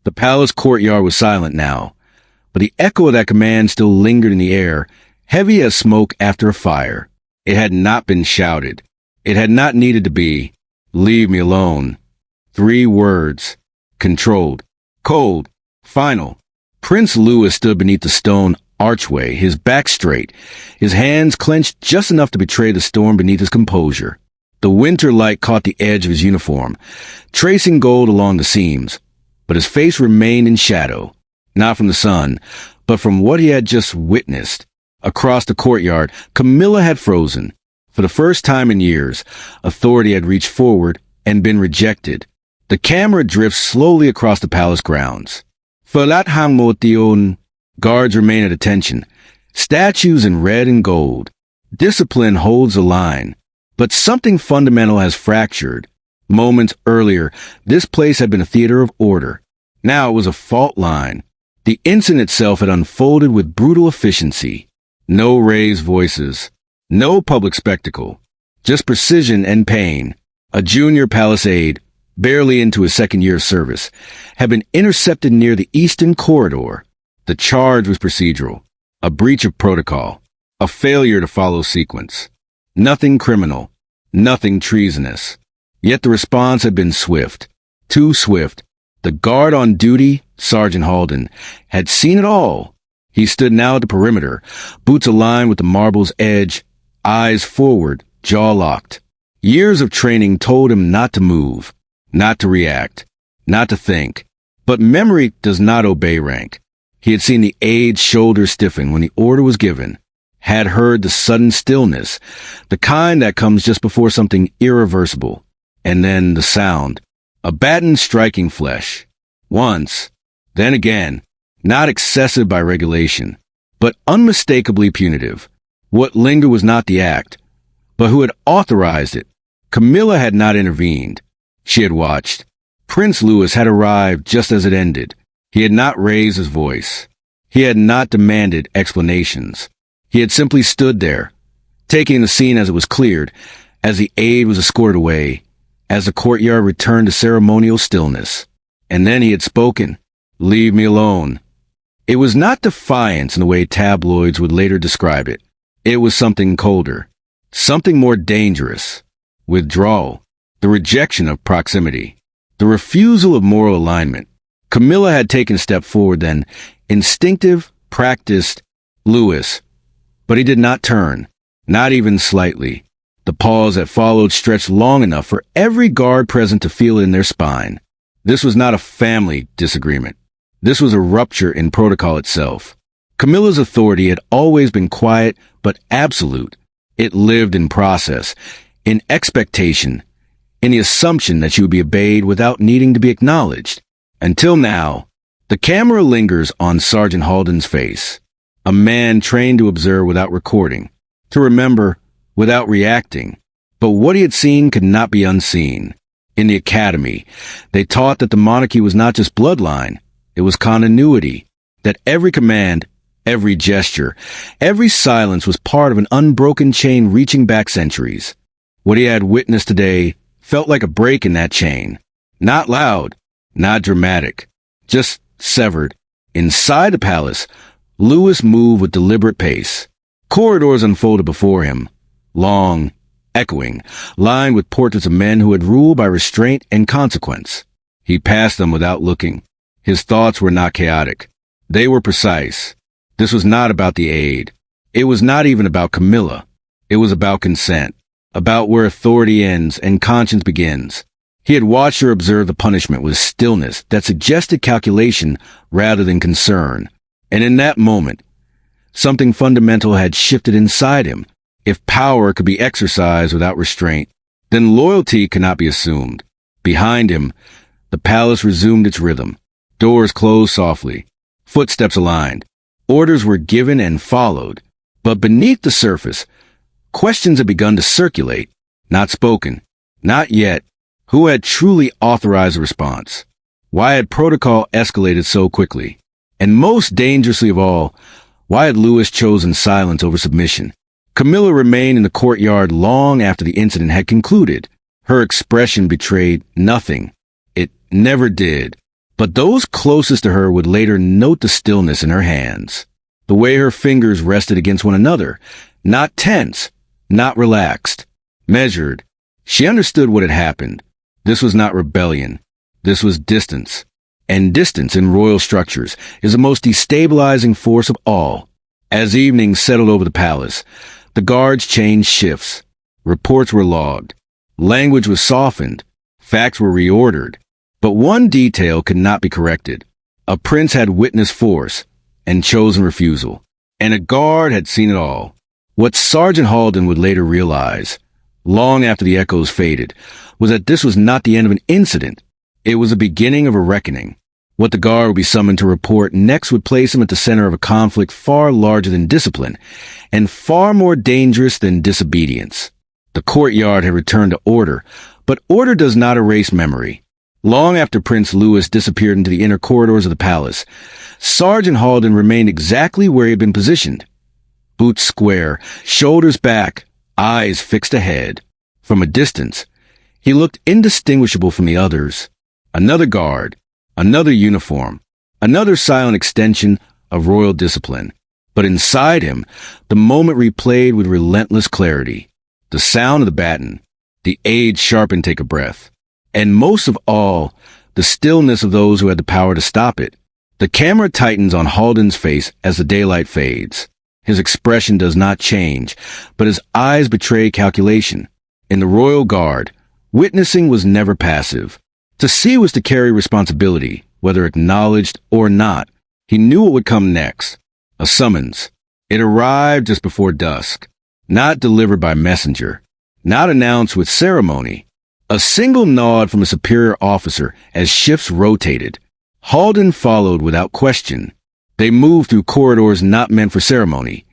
The palace courtyard was silent now, but the echo of that command still lingered in the air, heavy as smoke after a fire. It had not been shouted. It had not needed to be. Leave me alone. 3 words. Controlled. Cold. Final. Prince Louis stood beneath the stone archway, his back straight, his hands clenched just enough to betray the storm beneath his composure. The winter light caught the edge of his uniform, tracing gold along the seams, but his face remained in shadow, not from the sun, but from what he had just witnessed. Across the courtyard, Camilla had frozen. For the first time in years, authority had reached forward and been rejected. The camera drifts slowly across the palace grounds. Falat motion. Guards remain at attention. Statues in red and gold. Discipline holds the line. But something fundamental has fractured. Moments earlier, this place had been a theater of order. Now it was a fault line. The incident itself had unfolded with brutal efficiency. No raised voices. No public spectacle. Just precision and pain. A junior palace aide, barely into his second year of service, had been intercepted near the eastern corridor. The charge was procedural, a breach of protocol, a failure to follow sequence. Nothing criminal, nothing treasonous. Yet the response had been swift, too swift. The guard on duty, Sergeant Halden, had seen it all. He stood now at the perimeter, boots aligned with the marble's edge, eyes forward, jaw locked. Years of training told him not to move, not to react, not to think. But memory does not obey rank. He had seen the aide's shoulders stiffen when the order was given, had heard the sudden stillness, the kind that comes just before something irreversible, and then the sound, a baton striking flesh. Once, then again, not excessive by regulation, but unmistakably punitive. What lingered was not the act, but who had authorized it. Camilla had not intervened. She had watched. Prince Louis had arrived just as it ended. He had not raised his voice. He had not demanded explanations. He had simply stood there, taking the scene as it was cleared, as the aide was escorted away, as the courtyard returned to ceremonial stillness. And then he had spoken. Leave me alone. It was not defiance in the way tabloids would later describe it. It was something colder, something more dangerous. Withdrawal, the rejection of proximity, the refusal of moral alignment. Camilla had taken a step forward then, instinctive, practiced, Louis. But he did not turn, not even slightly. The pause that followed stretched long enough for every guard present to feel it in their spine. This was not a family disagreement. This was a rupture in protocol itself. Camilla's authority had always been quiet but absolute. It lived in process, in expectation, in the assumption that she would be obeyed without needing to be acknowledged. Until now, the camera lingers on Sergeant Halden's face, a man trained to observe without recording, to remember without reacting. But what he had seen could not be unseen. In the academy, they taught that the monarchy was not just bloodline, it was continuity, that every command, every gesture, every silence was part of an unbroken chain reaching back centuries. What he had witnessed today felt like a break in that chain. Not loud, not dramatic, just severed. Inside the palace, Louis moved with deliberate pace. Corridors unfolded before him, long, echoing, lined with portraits of men who had ruled by restraint and consequence. He passed them without looking. His thoughts were not chaotic. They were precise. This was not about the aide. It was not even about Camilla. It was about consent, about where authority ends and conscience begins. He had watched her observe the punishment with stillness that suggested calculation rather than concern. And in that moment, something fundamental had shifted inside him. If power could be exercised without restraint, then loyalty could not be assumed. Behind him, the palace resumed its rhythm. Doors closed softly. Footsteps aligned. Orders were given and followed. But beneath the surface, questions had begun to circulate, not spoken, not yet. Who had truly authorized the response? Why had protocol escalated so quickly? And most dangerously of all, why had Louis chosen silence over submission? Camilla remained in the courtyard long after the incident had concluded. Her expression betrayed nothing. It never did. But those closest to her would later note the stillness in her hands, the way her fingers rested against one another, not tense, not relaxed, measured. She understood what had happened. This was not rebellion. This was distance. And distance in royal structures is the most destabilizing force of all. As evening settled over the palace, the guards changed shifts. Reports were logged. Language was softened. Facts were reordered. But one detail could not be corrected. A prince had witnessed force and chosen refusal. And a guard had seen it all. What Sergeant Halden would later realize, long after the echoes faded, was that this was not the end of an incident. It was the beginning of a reckoning. What the guard would be summoned to report next would place him at the center of a conflict far larger than discipline, and far more dangerous than disobedience. The courtyard had returned to order, but order does not erase memory. Long after Prince Louis disappeared into the inner corridors of the palace, Sergeant Halden remained exactly where he had been positioned. Boots square, shoulders back, eyes fixed ahead. From a distance, he looked indistinguishable from the others. Another guard, another uniform, another silent extension of royal discipline. But inside him, the moment replayed with relentless clarity. The sound of the baton, the age-sharp intake of breath, and most of all, the stillness of those who had the power to stop it. The camera tightens on Halden's face as the daylight fades. His expression does not change, but his eyes betray calculation. In the royal guard, witnessing was never passive. To see was to carry responsibility, whether acknowledged or not. He knew what would come next. A summons. It arrived just before dusk. Not delivered by messenger. Not announced with ceremony. A single nod from a superior officer as shifts rotated. Halden followed without question. They moved through corridors not meant for ceremony.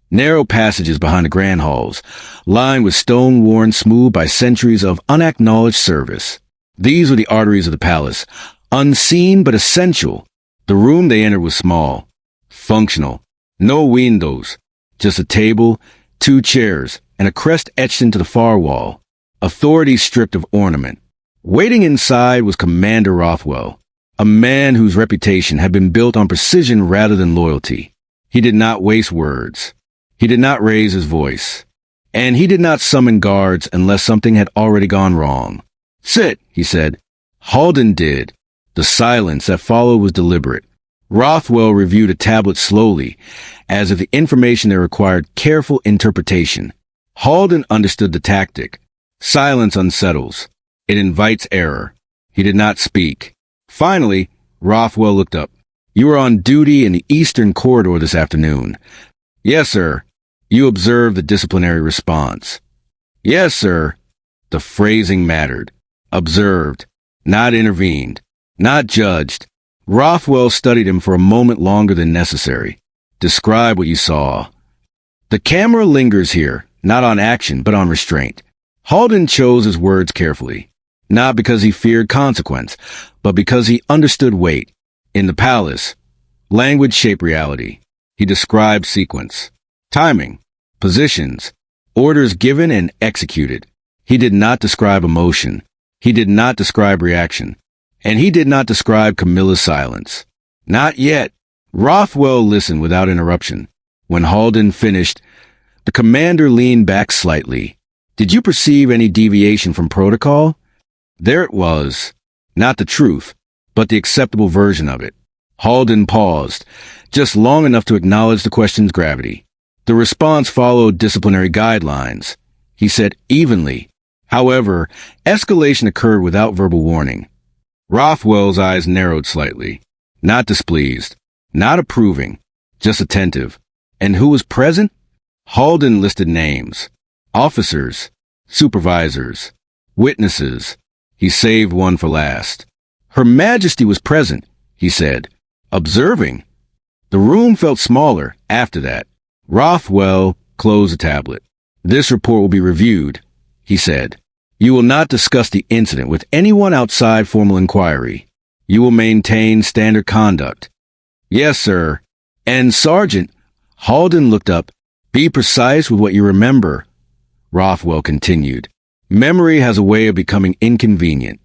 Narrow passages behind the grand halls, lined with stone worn smooth by centuries of unacknowledged service. These were the arteries of the palace, unseen but essential. The room they entered was small, functional, no windows, just a table, 2 chairs, and a crest etched into the far wall. Authority stripped of ornament. Waiting inside was Commander Rothwell, a man whose reputation had been built on precision rather than loyalty. He did not waste words. He did not raise his voice. And he did not summon guards unless something had already gone wrong. "Sit," he said. Halden did. The silence that followed was deliberate. Rothwell reviewed a tablet slowly, as if the information there required careful interpretation. Halden understood the tactic. Silence unsettles. It invites error. He did not speak. Finally, Rothwell looked up. "You are on duty in the eastern corridor this afternoon." "Yes, sir." "You observed the disciplinary response." "Yes, sir." The phrasing mattered. Observed, not intervened, not judged. Rothwell studied him for a moment longer than necessary. "Describe what you saw." "The camera lingers here, not on action, but on restraint." Halden chose his words carefully, not because he feared consequence, but because he understood weight. In the palace, language shaped reality. He described sequence, timing, positions, orders given and executed. He did not describe emotion. He did not describe reaction. And he did not describe Camilla's silence. Not yet. Rothwell listened without interruption. When Halden finished, the commander leaned back slightly. "Did you perceive any deviation from protocol?" There it was. Not the truth, but the acceptable version of it. Halden paused, just long enough to acknowledge the question's gravity. The response followed disciplinary guidelines. He said evenly. However, escalation occurred without verbal warning. Rothwell's eyes narrowed slightly. Not displeased, not approving, just attentive. And who was present? Halden listed names. Officers, supervisors, witnesses. He saved one for last. Her Majesty was present, he said, observing. The room felt smaller after that. Rothwell closed the tablet. "This report will be reviewed," he said. "You will not discuss the incident with anyone outside formal inquiry. You will maintain standard conduct." "Yes, sir." "And Sergeant," Halden looked up, "be precise with what you remember." Rothwell continued. "Memory has a way of becoming inconvenient."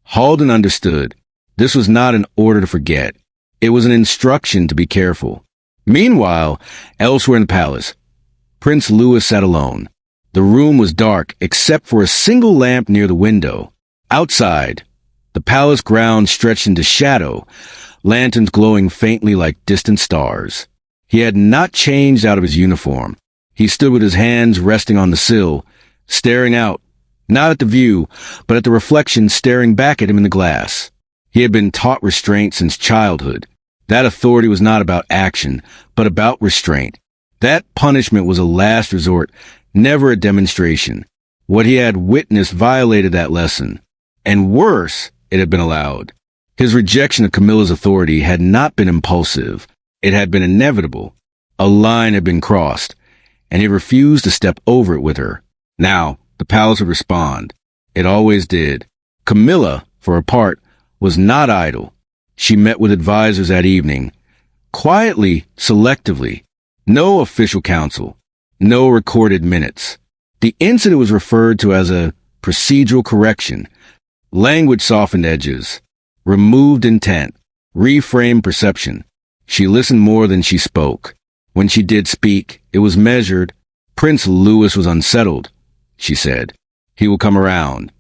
Halden understood. This was not an order to forget. It was an instruction to be careful. Meanwhile, elsewhere in the palace, Prince Louis sat alone. The room was dark except for a single lamp near the window. Outside, the palace grounds stretched into shadow, lanterns glowing faintly like distant stars. He had not changed out of his uniform. He stood with his hands resting on the sill, staring out, not at the view, but at the reflection staring back at him in the glass. He had been taught restraint since childhood. That authority was not about action, but about restraint. That punishment was a last resort, never a demonstration. What he had witnessed violated that lesson. And worse, it had been allowed. His rejection of Camilla's authority had not been impulsive. It had been inevitable. A line had been crossed, and he refused to step over it with her. Now, the palace would respond. It always did. Camilla, for her part, was not idle. She met with advisors that evening. Quietly, selectively. No official counsel. No recorded minutes. The incident was referred to as a procedural correction. Language softened edges. Removed intent. Reframed perception. She listened more than she spoke. When she did speak, it was measured. Prince Louis was unsettled, she said. He will come around.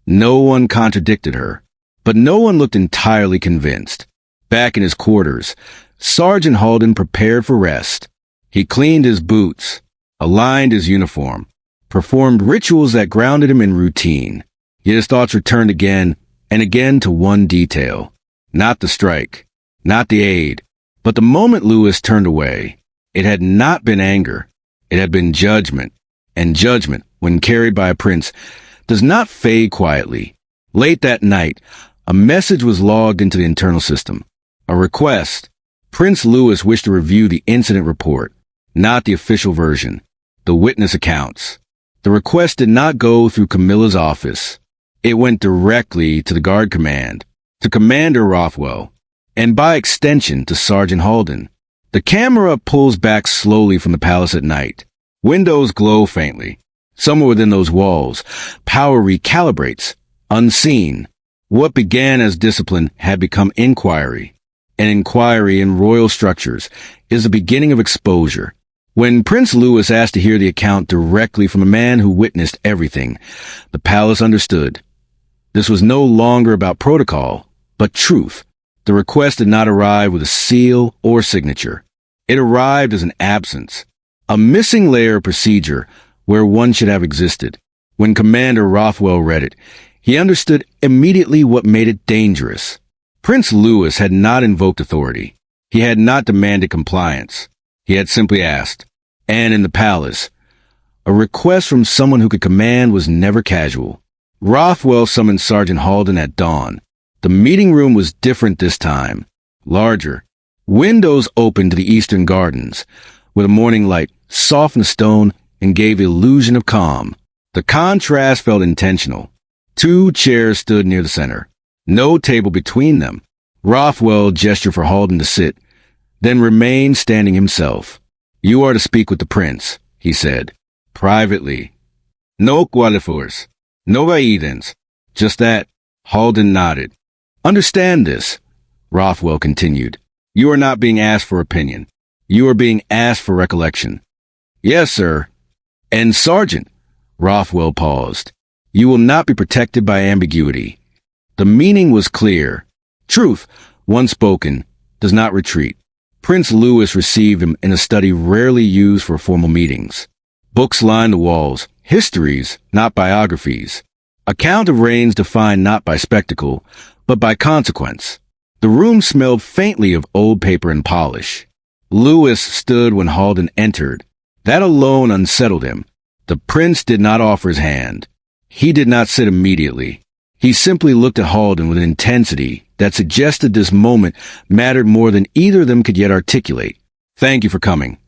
No one contradicted her, but no one looked entirely convinced. Back in his quarters, Sergeant Halden prepared for rest. He cleaned his boots, aligned his uniform, performed rituals that grounded him in routine. Yet his thoughts returned again and again to one detail. Not the strike, not the aid, but the moment Louis turned away. It had not been anger. It had been judgment. And judgment, when carried by a prince, does not fade quietly. Late that night, a message was logged into the internal system. A request. Prince Louis wished to review the incident report, not the official version, the witness accounts. The request did not go through Camilla's office. It went directly to the guard command, to Commander Rothwell, and by extension to Sergeant Halden. The camera pulls back slowly from the palace at night. Windows glow faintly. Somewhere within those walls, power recalibrates, unseen. What began as discipline had become inquiry. An inquiry in royal structures is the beginning of exposure. When Prince Louis asked to hear the account directly from a man who witnessed everything, the palace understood. This was no longer about protocol, but truth. The request did not arrive with a seal or signature. It arrived as an absence, a missing layer of procedure where one should have existed. When Commander Rothwell read it, he understood immediately what made it dangerous. Prince Louis had not invoked authority. He had not demanded compliance. He had simply asked. And in the palace, a request from someone who could command was never casual. Rothwell summoned Sergeant Halden at dawn. The meeting room was different this time, larger. Windows opened to the eastern gardens, where the morning light softened the stone and gave illusion of calm. The contrast felt intentional. 2 chairs stood near the center. No table between them. Rothwell gestured for Halden to sit, then remained standing himself. You are to speak with the prince, he said, privately. No qualifiers, no guidance. Just that. Halden nodded. Understand this, Rothwell continued. You are not being asked for opinion. You are being asked for recollection. Yes, sir. And Sergeant, Rothwell paused. You will not be protected by ambiguity. The meaning was clear. Truth, once spoken, does not retreat. Prince Louis received him in a study rarely used for formal meetings. Books lined the walls, histories, not biographies. Account of reigns defined not by spectacle, but by consequence. The room smelled faintly of old paper and polish. Louis stood when Halden entered. That alone unsettled him. The prince did not offer his hand. He did not sit immediately. He simply looked at Halden with an intensity that suggested this moment mattered more than either of them could yet articulate. Thank you for coming,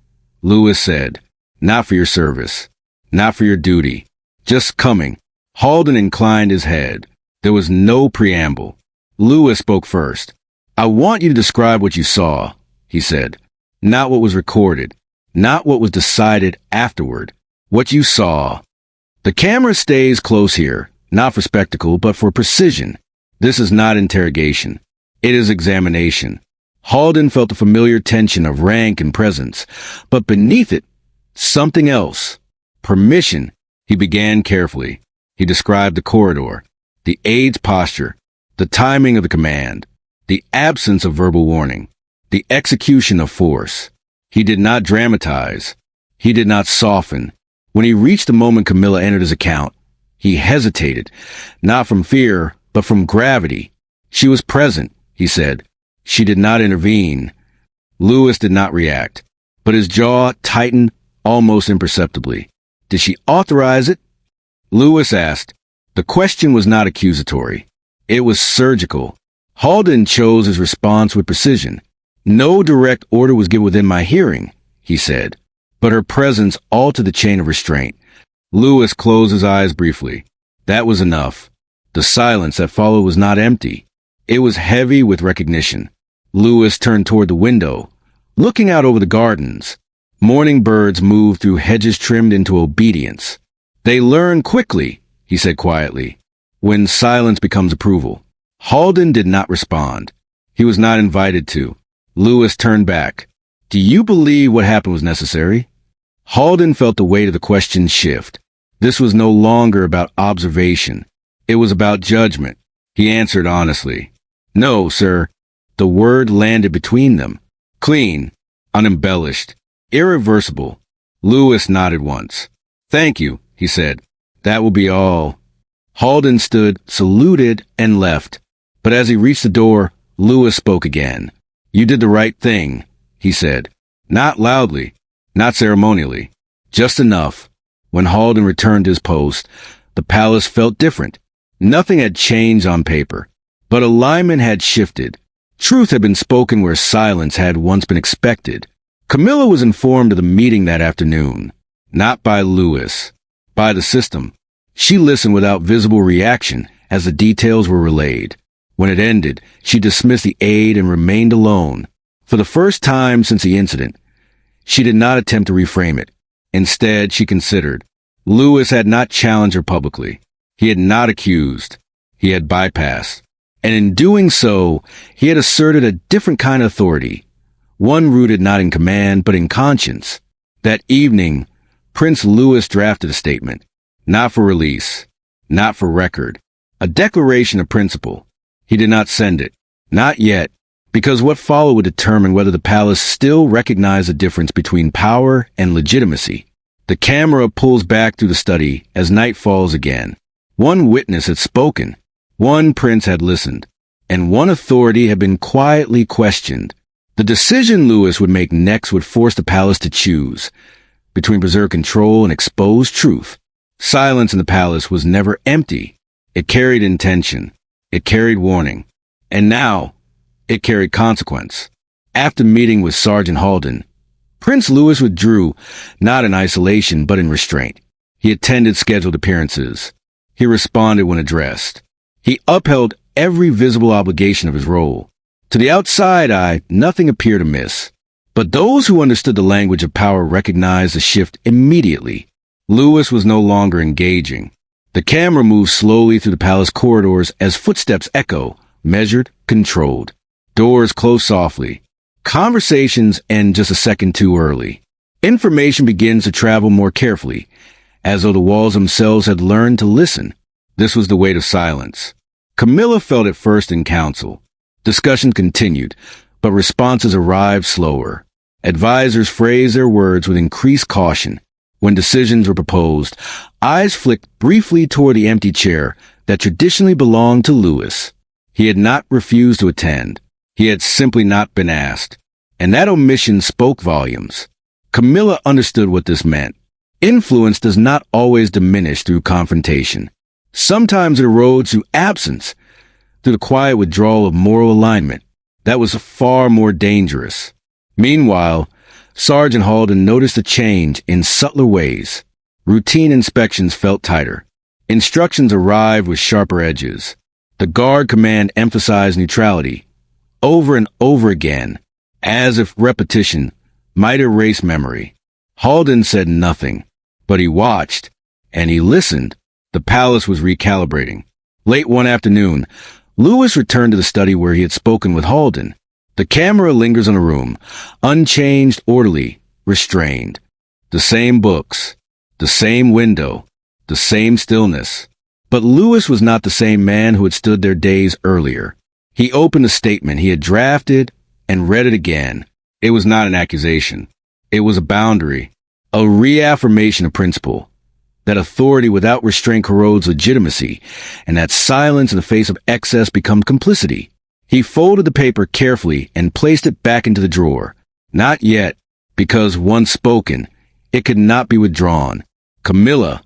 Louis said. Not for your service. Not for your duty. Just coming. Halden inclined his head. There was no preamble. Louis spoke first. I want you to describe what you saw, he said. Not what was recorded. Not what was decided afterward. What you saw. The camera stays close here, not for spectacle, but for precision. This is not interrogation. It is examination. Halden felt the familiar tension of rank and presence, but beneath it, something else. Permission. He began carefully. He described the corridor, the aide's posture, the timing of the command, the absence of verbal warning, the execution of force. He did not dramatize. He did not soften. When he reached the moment Camilla entered his account, he hesitated, not from fear, but from gravity. She was present, he said. She did not intervene. Lewis did not react, but his jaw tightened almost imperceptibly. Did she authorize it? Lewis asked. The question was not accusatory. It was surgical. Halden chose his response with precision. No direct order was given within my hearing, he said, but her presence altered the chain of restraint. Lewis closed his eyes briefly. That was enough. The silence that followed was not empty. It was heavy with recognition. Lewis turned toward the window, looking out over the gardens. Morning birds moved through hedges trimmed into obedience. They learn quickly, he said quietly, when silence becomes approval. Halden did not respond. He was not invited to. Lewis turned back. Do you believe what happened was necessary? Halden felt the weight of the question shift. This was no longer about observation. It was about judgment. He answered honestly. No, sir. The word landed between them. Clean, unembellished, irreversible. Lewis nodded once. Thank you, he said. That will be all. Halden stood, saluted, and left. But as he reached the door, Lewis spoke again. You did the right thing, he said. Not loudly, not ceremonially, just enough. When Halden returned to his post, the palace felt different. Nothing had changed on paper, but alignment had shifted. Truth had been spoken where silence had once been expected. Camilla was informed of the meeting that afternoon, not by Lewis, by the system. She listened without visible reaction as the details were relayed. When it ended, she dismissed the aide and remained alone. For the first time since the incident, she did not attempt to reframe it. Instead, she considered. Lewis had not challenged her publicly. He had not accused. He had bypassed. And in doing so, he had asserted a different kind of authority, one rooted not in command, but in conscience. That evening, Prince Louis drafted a statement, not for release, not for record, a declaration of principle. He did not send it, not yet, because what followed would determine whether the palace still recognized the difference between power and legitimacy. The camera pulls back through the study as night falls again. One witness had spoken, one prince had listened, and one authority had been quietly questioned. The decision Louis would make next would force the palace to choose between preserved control and exposed truth. Silence in the palace was never empty. It carried intention. It carried warning. And now, it carried consequence. After meeting with Sergeant Halden, Prince Louis withdrew, not in isolation but in restraint. He attended scheduled appearances. He responded when addressed. He upheld every visible obligation of his role. To the outside eye, nothing appeared amiss. But those who understood the language of power recognized the shift immediately. Louis was no longer engaging. The camera moved slowly through the palace corridors as footsteps echo, measured, controlled. Doors close softly. Conversations end just a second too early. Information begins to travel more carefully, as though the walls themselves had learned to listen. This was the weight of silence. Camilla felt it first in council. Discussion continued, but responses arrived slower. Advisors phrased their words with increased caution. When decisions were proposed, eyes flicked briefly toward the empty chair that traditionally belonged to Louis. He had not refused to attend. He had simply not been asked. And that omission spoke volumes. Camilla understood what this meant. Influence does not always diminish through confrontation. Sometimes it erodes through absence, through the quiet withdrawal of moral alignment. That was far more dangerous. Meanwhile, Sergeant Halden noticed a change in subtler ways. Routine inspections felt tighter. Instructions arrived with sharper edges. The guard command emphasized neutrality, over and over again, as if repetition might erase memory. Halden said nothing, but he watched, and he listened. The palace was recalibrating. Late one afternoon, Lewis returned to the study where he had spoken with Halden. The camera lingers on the room, unchanged, orderly, restrained. The same books, the same window, the same stillness. But Lewis was not the same man who had stood there days earlier. He opened the statement he had drafted and read it again. It was not an accusation. It was a boundary, a reaffirmation of principle, that authority without restraint corrodes legitimacy, and that silence in the face of excess becomes complicity. He folded the paper carefully and placed it back into the drawer. Not yet, because once spoken, it could not be withdrawn. Camilla,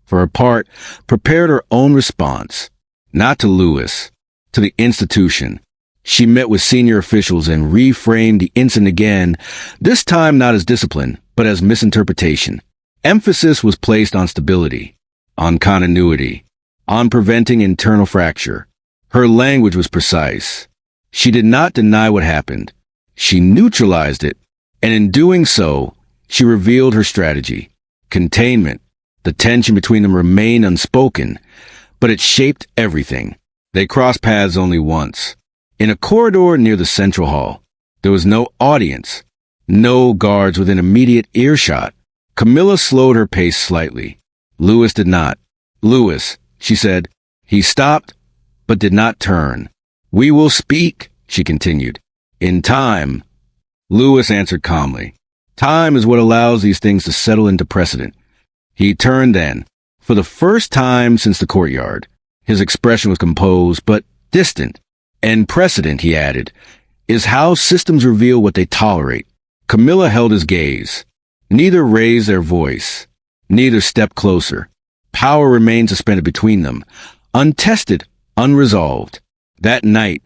for her part, prepared her own response, not to Lewis, to the institution. She met with senior officials and reframed the incident again, this time not as discipline, but as misinterpretation. Emphasis was placed on stability, on continuity, on preventing internal fracture. Her language was precise. She did not deny what happened. She neutralized it, and in doing so, she revealed her strategy. Containment. The tension between them remained unspoken, but it shaped everything. They crossed paths only once. In a corridor near the central hall, there was no audience, no guards within immediate earshot. Camilla slowed her pace slightly. Lewis did not. Lewis, she said. He stopped, but did not turn. We will speak, she continued. In time. Lewis answered calmly. Time is what allows these things to settle into precedent. He turned then, for the first time since the courtyard. His expression was composed, but distant. And precedent, he added, is how systems reveal what they tolerate. Camilla held his gaze. Neither raised their voice. Neither stepped closer. Power remained suspended between them, untested, unresolved. That night,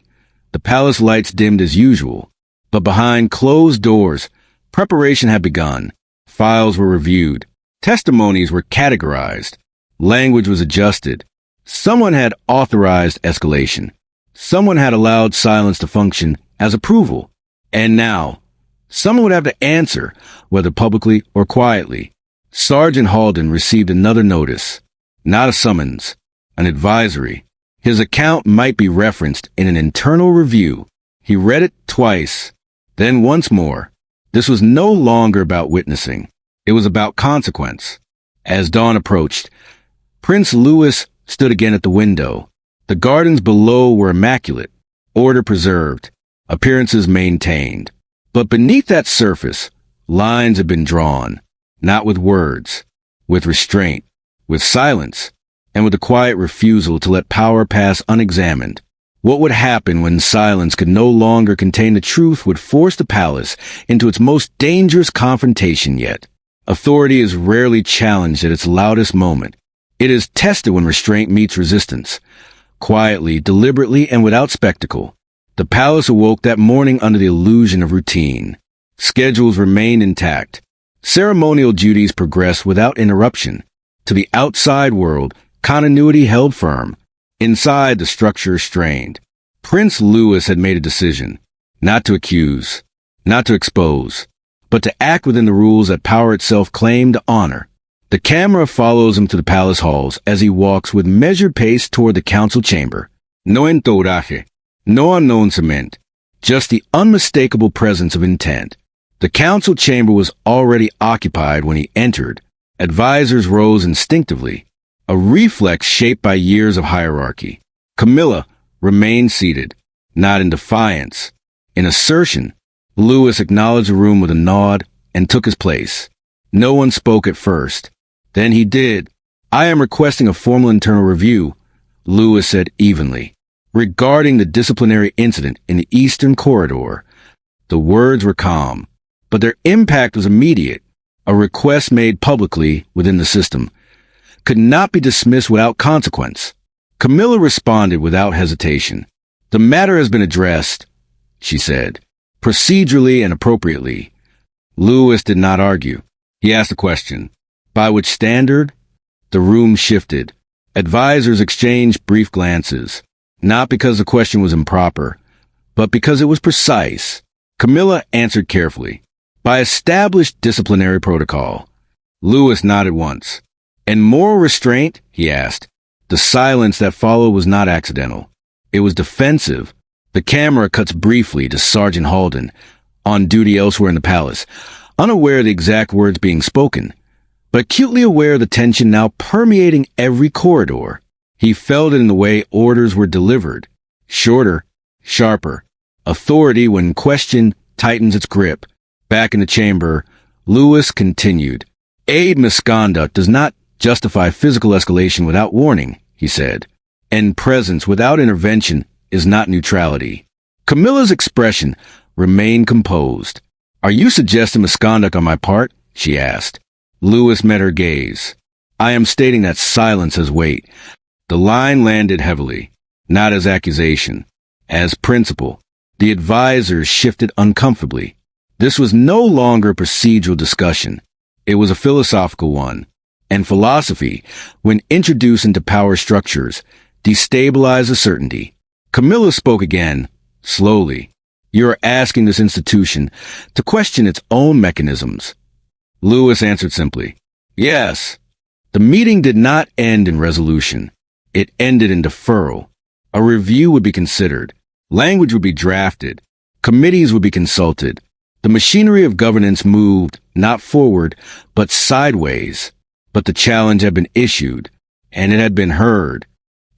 the palace lights dimmed as usual, but behind closed doors, preparation had begun. Files were reviewed. Testimonies were categorized. Language was adjusted. Someone had authorized escalation. Someone had allowed silence to function as approval. And now, someone would have to answer, whether publicly or quietly. Sergeant Halden received another notice. Not a summons, an advisory. His account might be referenced in an internal review. He read it twice, then once more. This was no longer about witnessing. It was about consequence. As dawn approached, Prince Louis stood again at the window. The gardens below were immaculate, order preserved, appearances maintained. But beneath that surface, lines had been drawn, not with words, with restraint, with silence, and with a quiet refusal to let power pass unexamined. What would happen when silence could no longer contain the truth would force the palace into its most dangerous confrontation yet. Authority is rarely challenged at its loudest moment. It is tested when restraint meets resistance. Quietly, deliberately, and without spectacle, the palace awoke that morning under the illusion of routine. Schedules remained intact. Ceremonial duties progressed without interruption. To the outside world, continuity held firm. Inside, the structure strained. Prince Louis had made a decision, not to accuse, not to expose, but to act within the rules that power itself claimed to honor. The camera follows him to the palace halls as he walks with measured pace toward the council chamber. No entourage, no announcement, just the unmistakable presence of intent. The council chamber was already occupied when he entered. Advisors rose instinctively, a reflex shaped by years of hierarchy. Camilla remained seated, not in defiance, in assertion. Louis acknowledged the room with a nod and took his place. No one spoke at first. Then he did. I am requesting a formal internal review, Louis said evenly, regarding the disciplinary incident in the eastern corridor. The words were calm, but their impact was immediate. A request made publicly within the system could not be dismissed without consequence. Camilla responded without hesitation. The matter has been addressed, she said, procedurally and appropriately. Louis did not argue. He asked a question. By which standard? The room shifted. Advisors exchanged brief glances, not because the question was improper, but because it was precise. Camilla answered carefully. By established disciplinary protocol. Louis nodded once. And moral restraint? He asked. The silence that followed was not accidental. It was defensive. The camera cuts briefly to Sergeant Halden, on duty elsewhere in the palace, unaware of the exact words being spoken, but acutely aware of the tension now permeating every corridor. He felt it in the way orders were delivered. Shorter, sharper. Authority, when questioned, tightens its grip. Back in the chamber, Lewis continued. Aid misconduct does not justify physical escalation without warning, he said. And presence without intervention is not neutrality. Camilla's expression remained composed. Are you suggesting misconduct on my part? She asked. Lewis met her gaze. I am stating that silence has weight. The line landed heavily, not as accusation, as principle. The advisors shifted uncomfortably. This was no longer a procedural discussion. It was a philosophical one. And philosophy, when introduced into power structures, destabilizes certainty. Camilla spoke again, slowly. You are asking this institution to question its own mechanisms. Lewis answered simply, yes. The meeting did not end in resolution. It ended in deferral. A review would be considered. Language would be drafted. Committees would be consulted. The machinery of governance moved, not forward, but sideways. But the challenge had been issued, and it had been heard.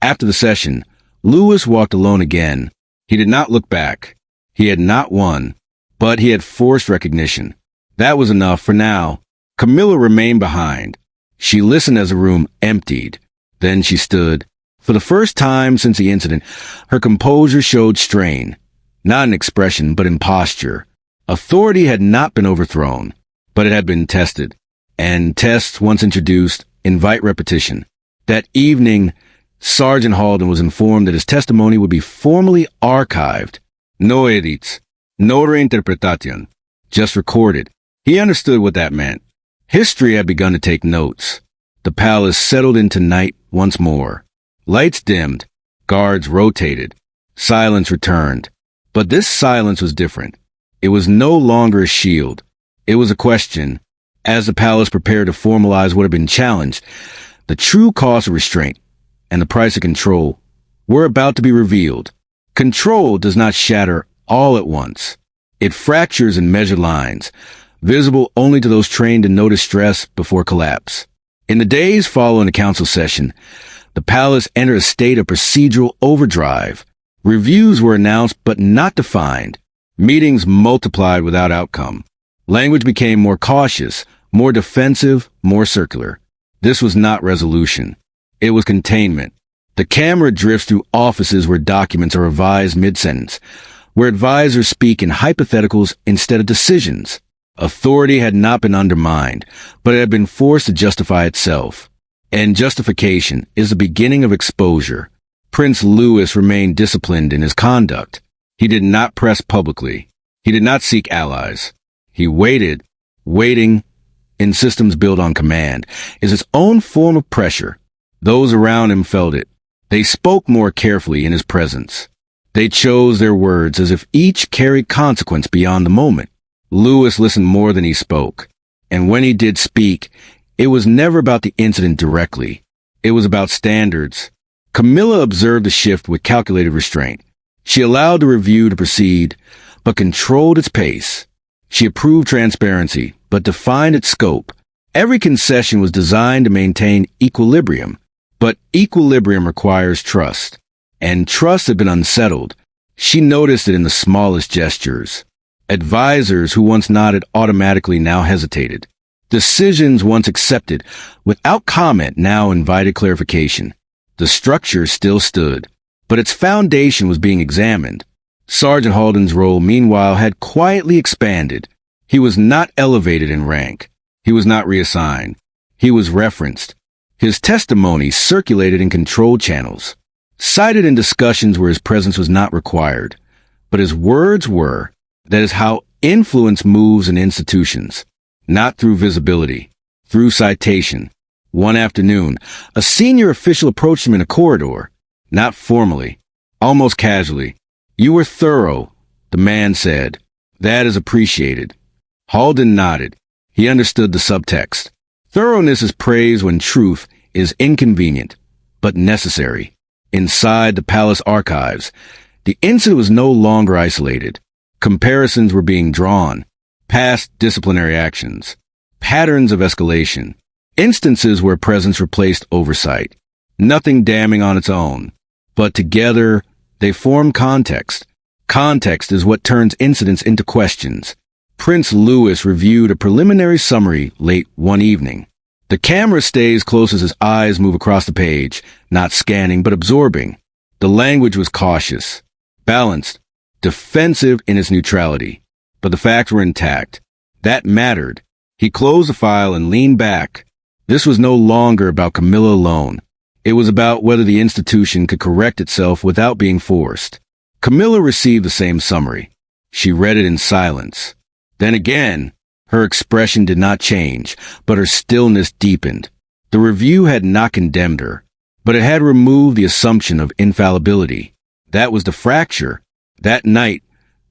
After the session, Lewis walked alone again. He did not look back. He had not won, but he had forced recognition. That was enough for now. Camilla remained behind. She listened as the room emptied. Then she stood. For the first time since the incident, her composure showed strain. Not in expression, but in posture. Authority had not been overthrown, but it had been tested. And tests, once introduced, invite repetition. That evening, Sergeant Halden was informed that his testimony would be formally archived. No edits, no reinterpretation, just recorded. He understood what that meant. History had begun to take notes. The palace settled into night once more. Lights dimmed, guards rotated, silence returned. But this silence was different. It was no longer a shield. It was a question. As the palace prepared to formalize what had been challenged, the true cost of restraint and the price of control were about to be revealed. Control does not shatter all at once. It fractures in measured lines, visible only to those trained to notice stress before collapse. In the days following the council session, the palace entered a state of procedural overdrive. Reviews were announced but not defined. Meetings multiplied without outcome. Language became more cautious, more defensive, more circular. This was not resolution. It was containment. The camera drifts through offices where documents are revised mid-sentence, where advisors speak in hypotheticals instead of decisions. Authority had not been undermined, but it had been forced to justify itself. And justification is the beginning of exposure. Prince Louis remained disciplined in his conduct. He did not press publicly. He did not seek allies. He waited. Waiting, in systems built on command, is its own form of pressure. Those around him felt it. They spoke more carefully in his presence. They chose their words as if each carried consequence beyond the moment. Louis listened more than he spoke. And when he did speak, it was never about the incident directly. It was about standards. Camilla observed the shift with calculated restraint. She allowed the review to proceed, but controlled its pace. She approved transparency, but defined its scope. Every concession was designed to maintain equilibrium, but equilibrium requires trust. And trust had been unsettled. She noticed it in the smallest gestures. Advisors who once nodded automatically now hesitated. Decisions once accepted without comment now invited clarification. The structure still stood, but its foundation was being examined. Sergeant Halden's role, meanwhile, had quietly expanded. He was not elevated in rank. He was not reassigned. He was referenced. His testimony circulated in controlled channels, cited in discussions where his presence was not required. But his words were. That is how influence moves in institutions. Not through visibility, through citation. One afternoon, a senior official approached him in a corridor, not formally, almost casually. You were thorough, the man said. That is appreciated. Halden nodded. He understood the subtext. Thoroughness is praised when truth is inconvenient, but necessary. inside the palace archives. The incident was no longer isolated. Comparisons were being drawn. Past disciplinary actions. Patterns of escalation. Instances where presence replaced oversight. Nothing damning on its own. But together, they form context. Context is what turns incidents into questions. Prince Louis reviewed a preliminary summary late one evening. The camera stays close as his eyes move across the page, not scanning but absorbing. The language was cautious, balanced, defensive in its neutrality. But the facts were intact. That mattered. He closed the file and leaned back. This was no longer about Camilla alone. It was about whether the institution could correct itself without being forced. Camilla received the same summary. She read it in silence. Then again, her expression did not change, but her stillness deepened. The review had not condemned her, but it had removed the assumption of infallibility. That was the fracture. That night,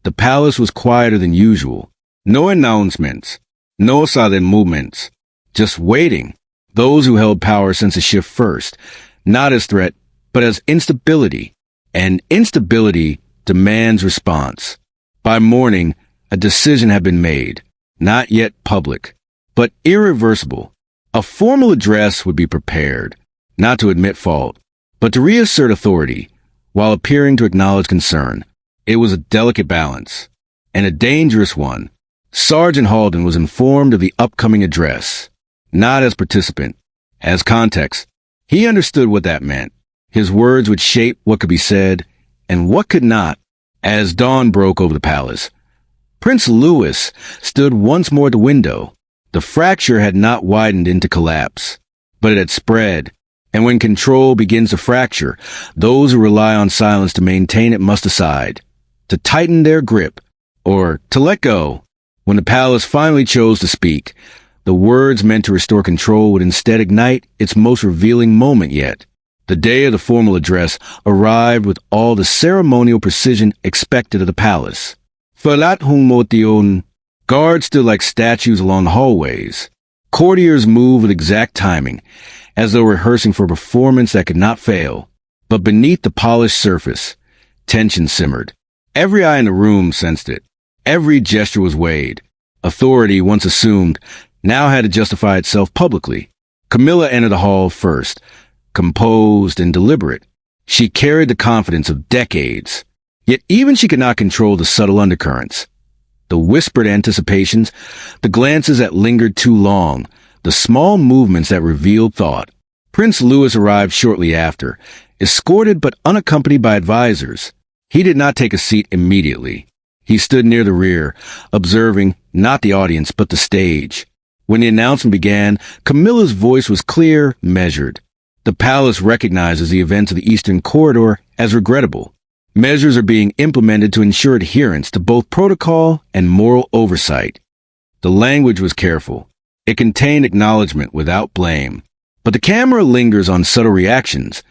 the palace was quieter than usual. No announcements, no sudden movements, just waiting. Those who held power sensed a shift first, not as threat, but as instability. And instability demands response. By morning, a decision had been made, not yet public, but irreversible. A formal address would be prepared, not to admit fault, but to reassert authority, while appearing to acknowledge concern. It was a delicate balance, and a dangerous one. Sergeant Halden was informed of the upcoming address, not as participant, as context. He understood what that meant. His words would shape what could be said, and what could not. As dawn broke over the palace, Prince Louis stood once more at the window. The fracture had not widened into collapse, but it had spread. And when control begins to fracture, those who rely on silence to maintain it must decide, to tighten their grip, or to let go. When the palace finally chose to speak, the words meant to restore control would instead ignite its most revealing moment yet. The day of the formal address arrived with all the ceremonial precision expected of the palace. Falat hung motion. Guards stood like statues along the hallways. Courtiers moved with exact timing, as though rehearsing for a performance that could not fail. But beneath the polished surface, tension simmered. Every eye in the room sensed it. Every gesture was weighed. Authority, once assumed, now had to justify itself publicly. Camilla entered the hall first, composed and deliberate. She carried the confidence of decades. Yet even she could not control the subtle undercurrents. The whispered anticipations, the glances that lingered too long, the small movements that revealed thought. Prince Louis arrived shortly after, escorted but unaccompanied by advisors. He did not take a seat immediately. He stood near the rear, observing not the audience but the stage. When the announcement began, Camilla's voice was clear, measured. The palace recognizes the events of the Eastern Corridor as regrettable. Measures are being implemented to ensure adherence to both protocol and moral oversight. The language was careful. It contained acknowledgement without blame. But the camera lingers on subtle reactions.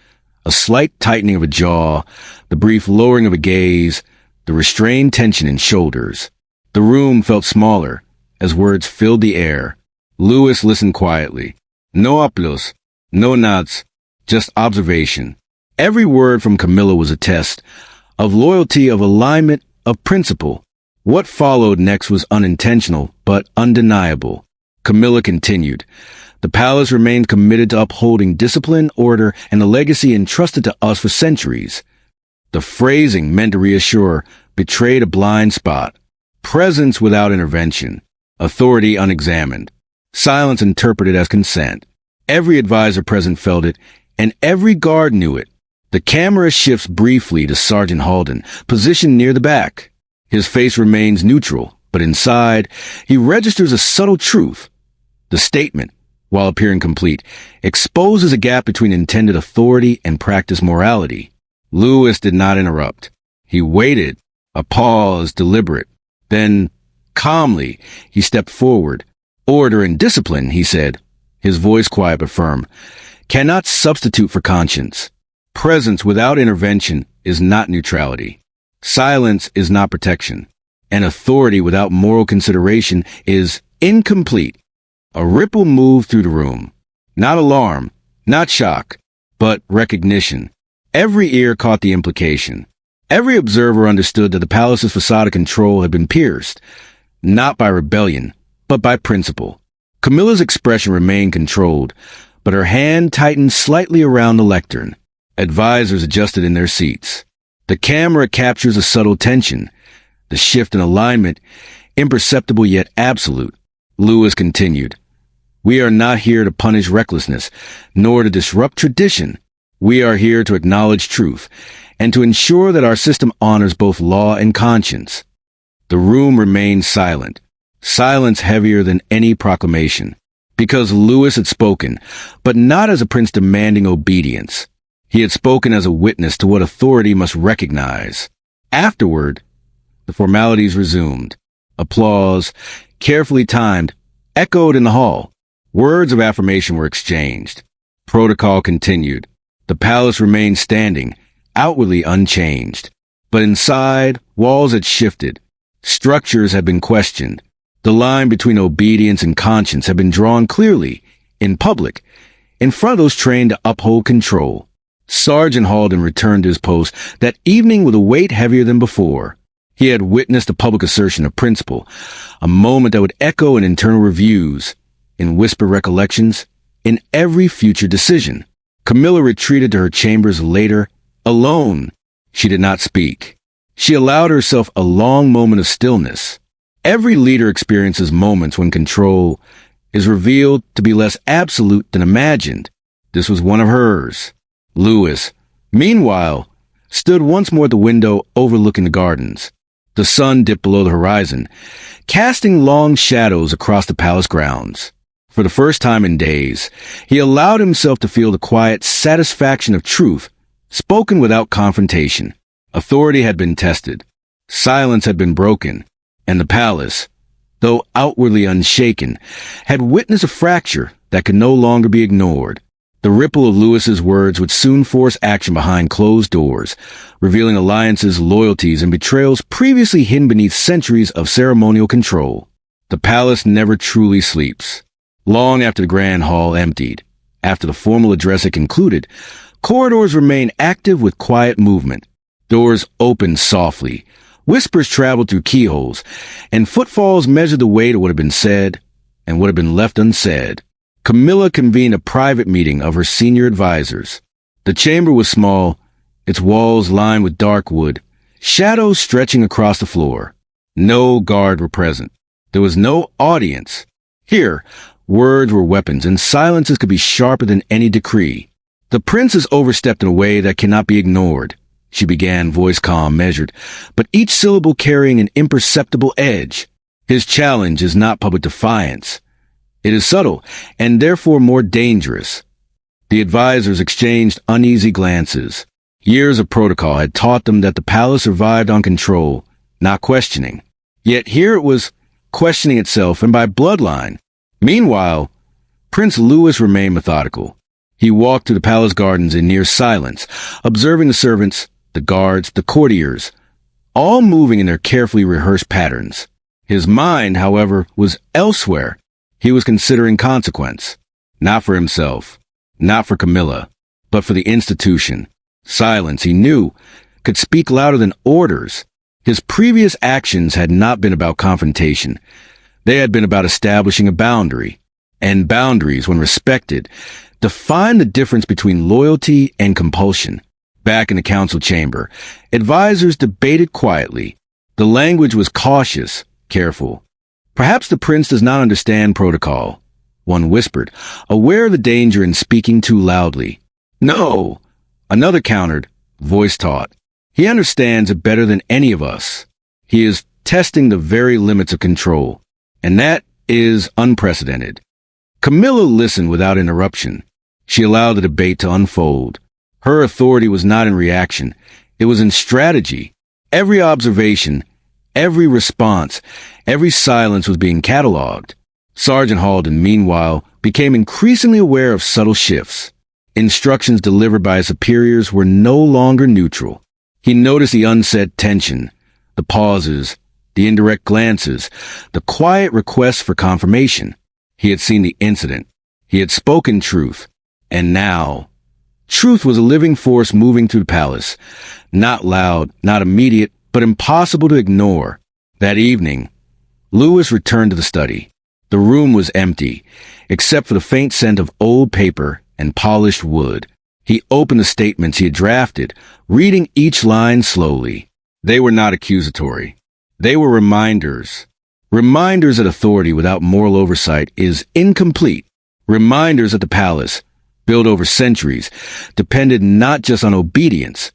A slight tightening of a jaw, the brief lowering of a gaze, the restrained tension in shoulders. The room felt smaller as words filled the air. Louis listened quietly. No applause, no nods, just observation. Every word from Camilla was a test of loyalty, of alignment, of principle. What followed next was unintentional, but undeniable. Camilla continued. The palace remained committed to upholding discipline, order, and the legacy entrusted to us for centuries. The phrasing, meant to reassure, betrayed a blind spot. Presence without intervention. Authority unexamined. Silence interpreted as consent. Every advisor present felt it, and every guard knew it. The camera shifts briefly to Sergeant Halden, positioned near the back. His face remains neutral, but inside, he registers a subtle truth. The statement, while appearing complete, exposes a gap between intended authority and practiced morality. Louis did not interrupt. He waited, a pause deliberate. Then, calmly, he stepped forward. Order and discipline, he said, his voice quiet but firm, cannot substitute for conscience. Presence without intervention is not neutrality. Silence is not protection. And authority without moral consideration is incomplete. A ripple moved through the room. Not alarm, not shock, but recognition. Every ear caught the implication. Every observer understood that the palace's facade of control had been pierced, not by rebellion, but by principle. Camilla's expression remained controlled, but her hand tightened slightly around the lectern. Advisors adjusted in their seats. The camera captures a subtle tension, the shift in alignment, imperceptible yet absolute. Lewis continued, "We are not here to punish recklessness, nor to disrupt tradition. We are here to acknowledge truth, and to ensure that our system honors both law and conscience." The room remained silent, silence heavier than any proclamation, because Lewis had spoken, but not as a prince demanding obedience. He had spoken as a witness to what authority must recognize. Afterward, the formalities resumed. Applause, carefully timed, echoed in the hall. Words of affirmation were exchanged. Protocol continued. The palace remained standing, outwardly unchanged. But inside, walls had shifted. Structures had been questioned. The line between obedience and conscience had been drawn clearly, in public, in front of those trained to uphold control. Sergeant Halden returned to his post that evening with a weight heavier than before. He had witnessed a public assertion of principle, a moment that would echo in internal reviews, in whispered recollections, in every future decision. Camilla retreated to her chambers later, alone. She did not speak. She allowed herself a long moment of stillness. Every leader experiences moments when control is revealed to be less absolute than imagined. This was one of hers. Lewis, meanwhile, stood once more at the window overlooking the gardens. The sun dipped below the horizon, casting long shadows across the palace grounds. For the first time in days, he allowed himself to feel the quiet satisfaction of truth, spoken without confrontation. Authority had been tested. Silence had been broken. And the palace, though outwardly unshaken, had witnessed a fracture that could no longer be ignored. The ripple of Lewis's words would soon force action behind closed doors, revealing alliances, loyalties, and betrayals previously hidden beneath centuries of ceremonial control. The palace never truly sleeps. Long after the grand hall emptied, after the formal address had concluded, corridors remain active with quiet movement. Doors opened softly, whispers traveled through keyholes, and footfalls measured the weight of what had been said and what had been left unsaid. Camilla convened a private meeting of her senior advisors. The chamber was small, its walls lined with dark wood, shadows stretching across the floor. No guard were present. There was no audience. Here, words were weapons, and silences could be sharper than any decree. The princess overstepped in a way that cannot be ignored. She began, voice calm, measured, but each syllable carrying an imperceptible edge. His challenge is not public defiance. It is subtle, and therefore more dangerous. The advisors exchanged uneasy glances. Years of protocol had taught them that the palace survived on control, not questioning. Yet here it was questioning itself, and by bloodline. Meanwhile, Prince Louis remained methodical. He walked through the palace gardens in near silence, observing the servants, the guards, the courtiers, all moving in their carefully rehearsed patterns. His mind, however, was elsewhere. He was considering consequence, not for himself, not for Camilla, but for the institution. Silence, he knew, could speak louder than orders. His previous actions had not been about confrontation. They had been about establishing a boundary. And boundaries, when respected, define the difference between loyalty and compulsion. Back in the council chamber, advisors debated quietly. The language was cautious, careful. Perhaps the prince does not understand protocol, one whispered, aware of the danger in speaking too loudly. No, another countered, voice taut. He understands it better than any of us. He is testing the very limits of control, and that is unprecedented. Camilla listened without interruption. She allowed the debate to unfold. Her authority was not in reaction. It was in strategy. Every observation, every response, every silence was being cataloged. Sergeant Halden, meanwhile, became increasingly aware of subtle shifts. Instructions delivered by his superiors were no longer neutral. He noticed the unsaid tension, the pauses, the indirect glances, the quiet requests for confirmation. He had seen the incident. He had spoken truth. And now, Truth was a living force moving through the palace. Not loud, not immediate, but impossible to ignore. That evening, Lewis returned to the study. The room was empty, except for the faint scent of old paper and polished wood. He opened the statements he had drafted, reading each line slowly. They were not accusatory. They were reminders. Reminders that authority without moral oversight is incomplete. Reminders that the palace, built over centuries, depended not just on obedience,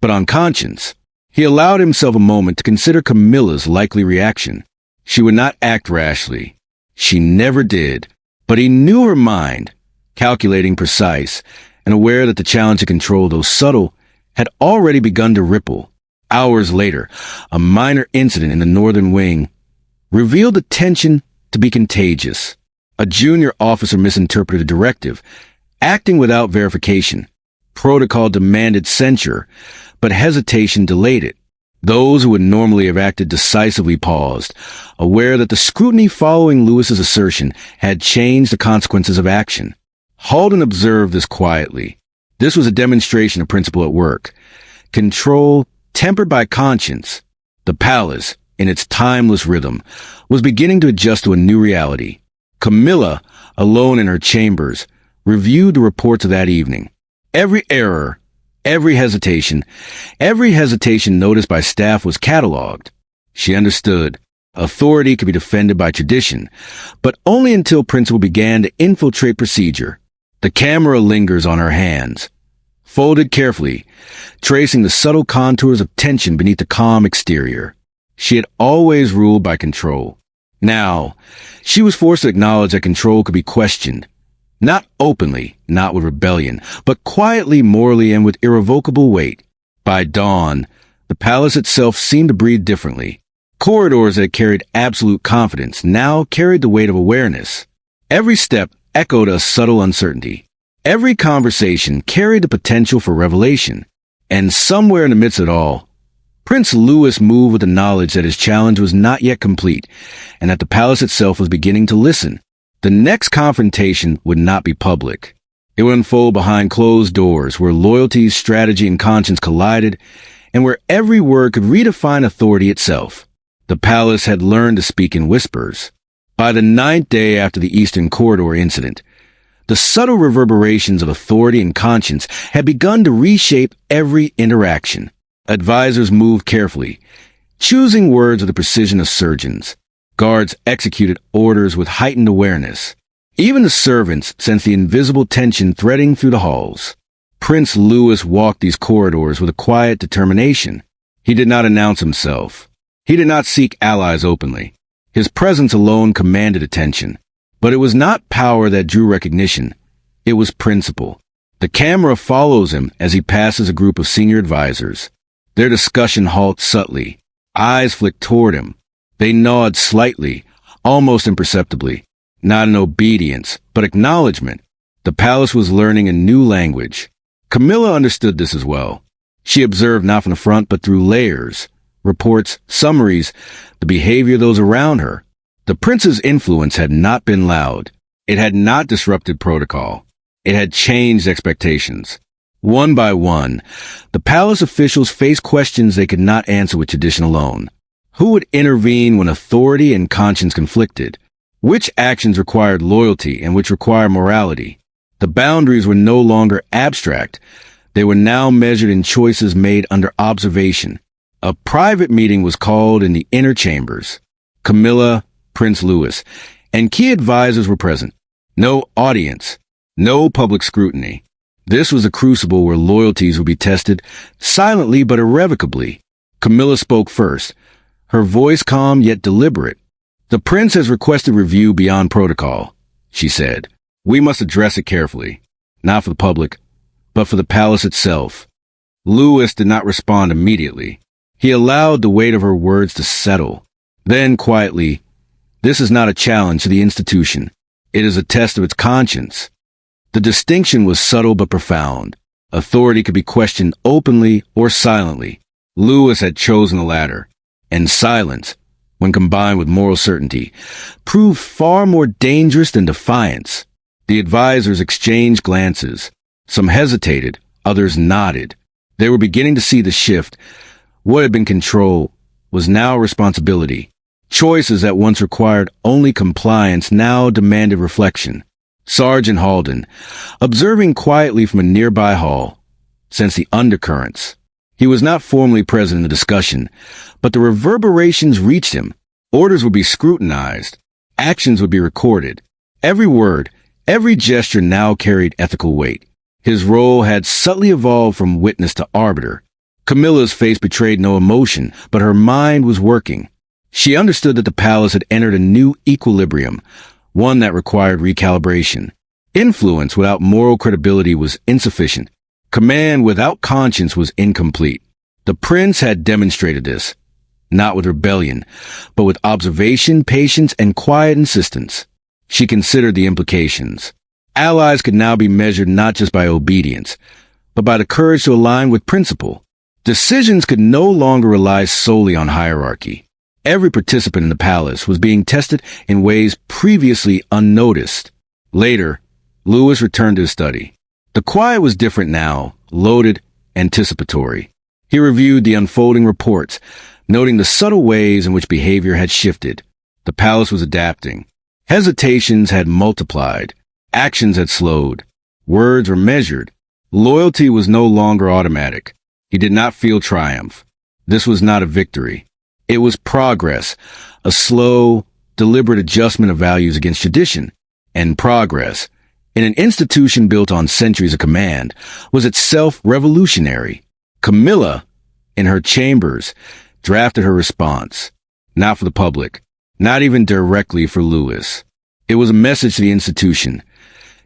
but on conscience. He allowed himself a moment to consider Camilla's likely reaction. She would not act rashly. She never did. But he knew her mind, calculating, precise, and aware that the challenge to control, though subtle, had already begun to ripple. Hours later, a minor incident in the northern wing revealed the tension to be contagious. A junior officer misinterpreted a directive, acting without verification. Protocol demanded censure, but hesitation delayed it. Those who would normally have acted decisively paused, aware that the scrutiny following Lewis's assertion had changed the consequences of action. Halden observed this quietly. This was a demonstration of principle at work. Control, tempered by conscience. The palace, in its timeless rhythm, was beginning to adjust to a new reality. Camilla, alone in her chambers, reviewed the reports of that evening. Every error, every hesitation noticed by staff was catalogued. She understood. Authority could be defended by tradition, but only until principle began to infiltrate procedure. The camera lingers on her hands, folded carefully, tracing the subtle contours of tension beneath the calm exterior. She had always ruled by control. Now, she was forced to acknowledge that control could be questioned. Not openly, not with rebellion, but quietly, morally, and with irrevocable weight. By dawn, the palace itself seemed to breathe differently. Corridors that had carried absolute confidence now carried the weight of awareness. Every step echoed a subtle uncertainty. Every conversation carried the potential for revelation. And somewhere in the midst of it all, Prince Louis moved with the knowledge that his challenge was not yet complete, and that the palace itself was beginning to listen. The next confrontation would not be public. It would unfold behind closed doors, where loyalty, strategy, and conscience collided, and where every word could redefine authority itself. The palace had learned to speak in whispers. By the 9th day after the Eastern Corridor incident, the subtle reverberations of authority and conscience had begun to reshape every interaction. Advisors moved carefully, choosing words with the precision of surgeons. Guards executed orders with heightened awareness. Even the servants sensed the invisible tension threading through the halls. Prince Louis walked these corridors with a quiet determination. He did not announce himself. He did not seek allies openly. His presence alone commanded attention. But it was not power that drew recognition. It was principle. The camera follows him as he passes a group of senior advisors. Their discussion halts subtly. Eyes flick toward him. They nod slightly, almost imperceptibly. Not in obedience, but acknowledgement. The palace was learning a new language. Camilla understood this as well. She observed not from the front, but through layers, reports, summaries, the behavior of those around her. The prince's influence had not been loud. It had not disrupted protocol. It had changed expectations. One by one, the palace officials faced questions they could not answer with tradition alone. Who would intervene when authority and conscience conflicted? Which actions required loyalty and which required morality? The boundaries were no longer abstract. They were now measured in choices made under observation. A private meeting was called in the inner chambers. Camilla, Prince Louis, and key advisors were present. No audience, no public scrutiny. This was a crucible where loyalties would be tested silently but irrevocably. Camilla spoke first, her voice calm yet deliberate. "The prince has requested review beyond protocol," she said. "We must address it carefully, not for the public, but for the palace itself." Louis did not respond immediately. He allowed the weight of her words to settle. Then, quietly, "This is not a challenge to the institution. It is a test of its conscience." The distinction was subtle but profound. Authority could be questioned openly or silently. Louis had chosen the latter. And silence, when combined with moral certainty, proved far more dangerous than defiance. The advisors exchanged glances. Some hesitated, others nodded. They were beginning to see the shift. What had been control was now responsibility. Choices that once required only compliance now demanded reflection. Sergeant Halden, observing quietly from a nearby hall, sensed the undercurrents. He was not formally present in the discussion, but the reverberations reached him. Orders would be scrutinized. Actions would be recorded. Every word, every gesture now carried ethical weight. His role had subtly evolved from witness to arbiter. Camilla's face betrayed no emotion, but her mind was working. She understood that the palace had entered a new equilibrium, one that required recalibration. Influence without moral credibility was insufficient. Command without conscience was incomplete. The prince had demonstrated this, not with rebellion, but with observation, patience, and quiet insistence. She considered the implications. Allies could now be measured not just by obedience, but by the courage to align with principle. Decisions could no longer rely solely on hierarchy. Every participant in the palace was being tested in ways previously unnoticed. Later, Lewis returned to his study. The quiet was different now, loaded, anticipatory. He reviewed the unfolding reports, noting the subtle ways in which behavior had shifted. The palace was adapting. Hesitations had multiplied. Actions had slowed. Words were measured. Loyalty was no longer automatic. He did not feel triumph. This was not a victory. It was progress, a slow, deliberate adjustment of values against tradition. And progress, in an institution built on centuries of command, was itself revolutionary. Camilla, in her chambers, drafted her response. Not for the public, not even directly for Lewis. It was a message to the institution.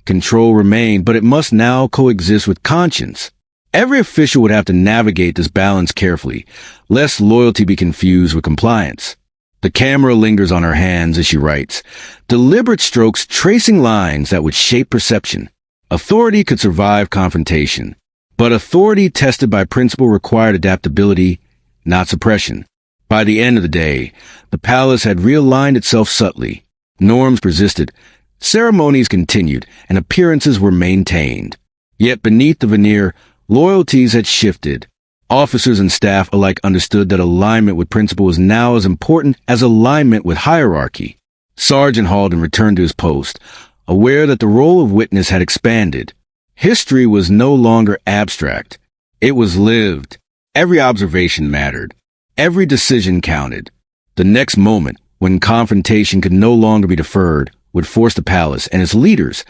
Control remained, but it must now coexist with conscience. Every official would have to navigate this balance carefully, lest loyalty be confused with compliance. The camera lingers on her hands as she writes, deliberate strokes tracing lines that would shape perception. Authority could survive confrontation, but authority tested by principle required adaptability, not suppression. By the end of the day, the palace had realigned itself subtly. Norms persisted, ceremonies continued, and appearances were maintained. Yet beneath the veneer, loyalties had shifted. Officers and staff alike understood that alignment with principle was now as important as alignment with hierarchy. Sergeant Halden returned to his post, aware that the role of witness had expanded. History was no longer abstract. It was lived. Every observation mattered. Every decision counted. The next moment, when confrontation could no longer be deferred, would force the palace and its leaders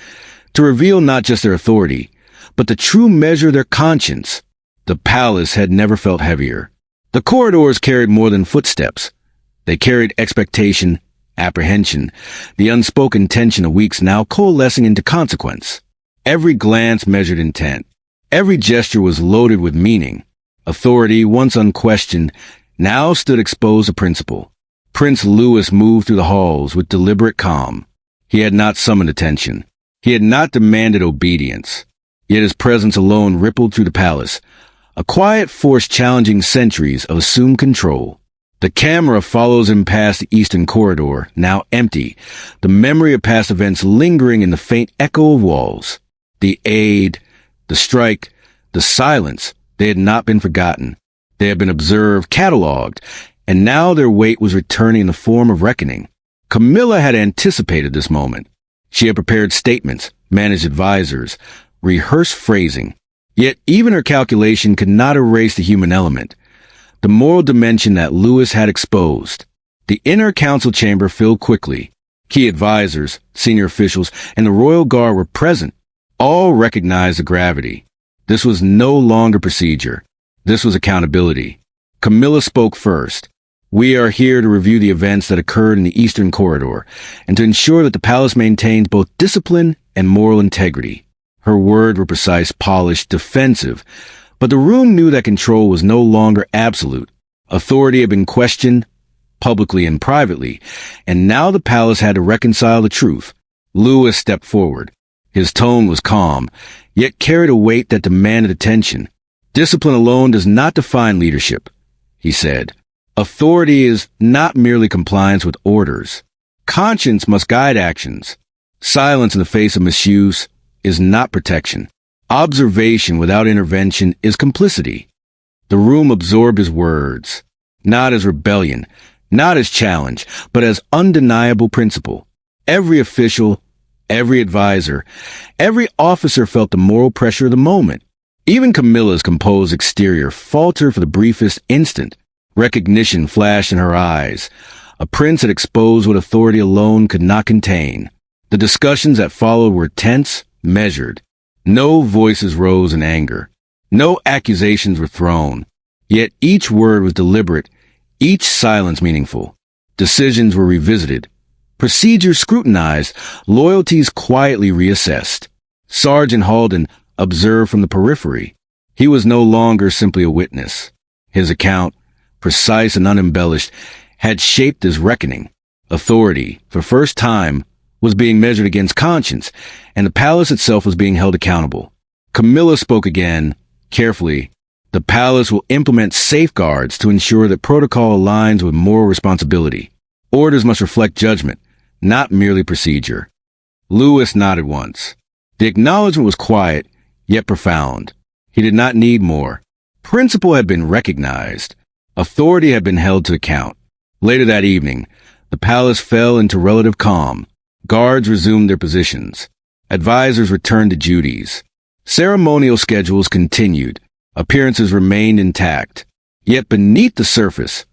to reveal not just their authority, but the true measure of their conscience. The palace had never felt heavier. The corridors carried more than footsteps. They carried expectation, apprehension, the unspoken tension of weeks now coalescing into consequence. Every glance measured intent. Every gesture was loaded with meaning. Authority, once unquestioned, now stood exposed to principle. Prince Louis moved through the halls with deliberate calm. He had not summoned attention. He had not demanded obedience. Yet his presence alone rippled through the palace, a quiet force challenging centuries of assumed control. The camera follows him past the eastern corridor, now empty, the memory of past events lingering in the faint echo of walls. The aid, the strike, the silence, they had not been forgotten. They had been observed, catalogued, and now their weight was returning in the form of reckoning. Camilla had anticipated this moment. She had prepared statements, managed advisors, rehearsed phrasing. Yet even her calculation could not erase the human element, the moral dimension that Lewis had exposed. The inner council chamber filled quickly. Key advisors, senior officials, and the royal guard were present. All recognized the gravity. This was no longer procedure. This was accountability. Camilla spoke first. We are here to review the events that occurred in the eastern corridor and to ensure that the palace maintains both discipline and moral integrity. Her words were precise, polished, defensive, but the room knew that control was no longer absolute. Authority had been questioned, publicly and privately, and now the palace had to reconcile the truth. Lewis stepped forward. His tone was calm, yet carried a weight that demanded attention. Discipline alone does not define leadership, he said. Authority is not merely compliance with orders. Conscience must guide actions. Silence in the face of misuse is not protection. Observation without intervention is complicity. The room absorbed his words, not as rebellion, not as challenge, but as undeniable principle. Every official, every advisor, every officer felt the moral pressure of the moment. Even Camilla's composed exterior faltered for the briefest instant. Recognition flashed in her eyes. A prince had exposed what authority alone could not contain. The discussions that followed were tense, measured. No voices rose in anger. No accusations were thrown. Yet each word was deliberate, each silence meaningful. Decisions were revisited. Procedures scrutinized, loyalties quietly reassessed. Sergeant Halden observed from the periphery. He was no longer simply a witness. His account, precise and unembellished, had shaped his reckoning. Authority, for the first time, was being measured against conscience, and the palace itself was being held accountable. Camilla spoke again, carefully. The palace will implement safeguards to ensure that protocol aligns with moral responsibility. Orders must reflect judgment, not merely procedure. Lewis nodded once. The acknowledgement was quiet, yet profound. He did not need more. Principle had been recognized. Authority had been held to account. Later that evening, the palace fell into relative calm. Guards resumed their positions. Advisors returned to duties. Ceremonial schedules continued. Appearances remained intact. Yet beneath the surface,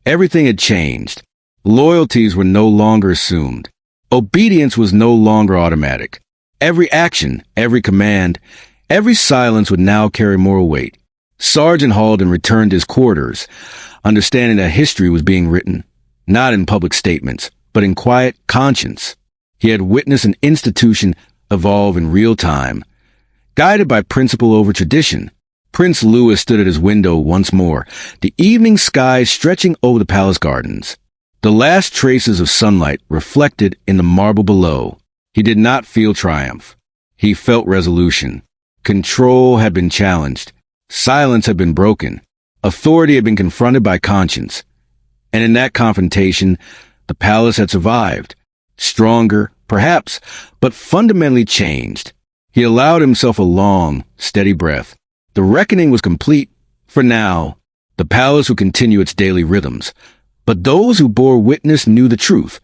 everything had changed. Loyalties were no longer assumed. Obedience was no longer automatic. Every action, every command, every silence would now carry moral weight. Sergeant Halden returned to his quarters, understanding that history was being written, not in public statements, but in quiet conscience. He had witnessed an institution evolve in real time. Guided by principle over tradition, Prince Louis stood at his window once more, the evening sky stretching over the palace gardens. The last traces of sunlight reflected in the marble below. He did not feel triumph. He felt resolution. Control had been challenged. Silence had been broken. Authority had been confronted by conscience. And in that confrontation, the palace had survived. Stronger, perhaps, but fundamentally changed. He allowed himself a long, steady breath. The reckoning was complete. For now, the palace would continue its daily rhythms. But those who bore witness knew the truth.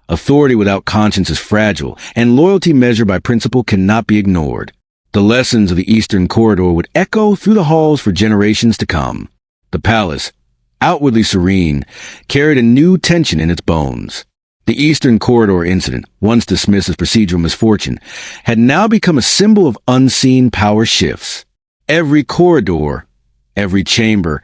Authority without conscience is fragile, and loyalty measured by principle cannot be ignored. The lessons of the Eastern Corridor would echo through the halls for generations to come. The palace, outwardly serene, carried a new tension in its bones. The Eastern Corridor incident, once dismissed as procedural misfortune, had now become a symbol of unseen power shifts. Every corridor, every chamber,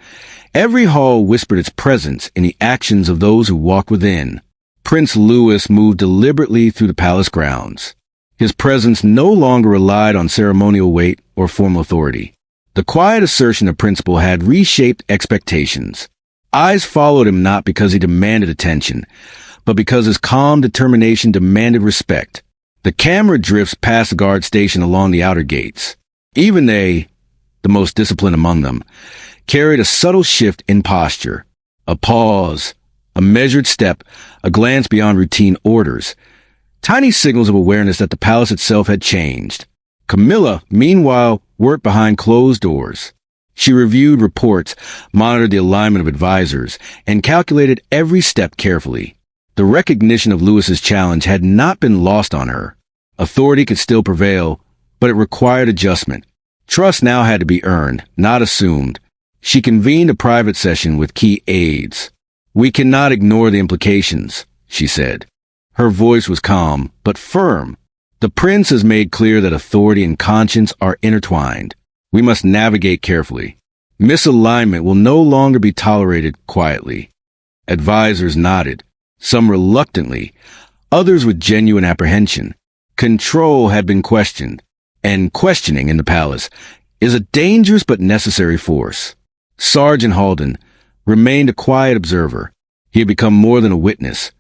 every hall whispered its presence in the actions of those who walked within. Prince Louis moved deliberately through the palace grounds. His presence no longer relied on ceremonial weight or formal authority. The quiet assertion of principle had reshaped expectations. Eyes followed him not because he demanded attention, but because his calm determination demanded respect. The camera drifts past the guard station along the outer gates. Even they, the most disciplined among them, carried a subtle shift in posture. A pause, a measured step, a glance beyond routine orders. Tiny signals of awareness that the palace itself had changed. Camilla, meanwhile, worked behind closed doors. She reviewed reports, monitored the alignment of advisors, and calculated every step carefully. The recognition of Louis's challenge had not been lost on her. Authority could still prevail, but it required adjustment. Trust now had to be earned, not assumed. She convened a private session with key aides. "We cannot ignore the implications," she said. Her voice was calm, but firm. "The prince has made clear that authority and conscience are intertwined. We must navigate carefully. Misalignment will no longer be tolerated quietly." Advisors nodded, some reluctantly, others with genuine apprehension. Control had been questioned, and questioning in the palace is a dangerous but necessary force. Sergeant Halden remained a quiet observer. He had become more than a witness.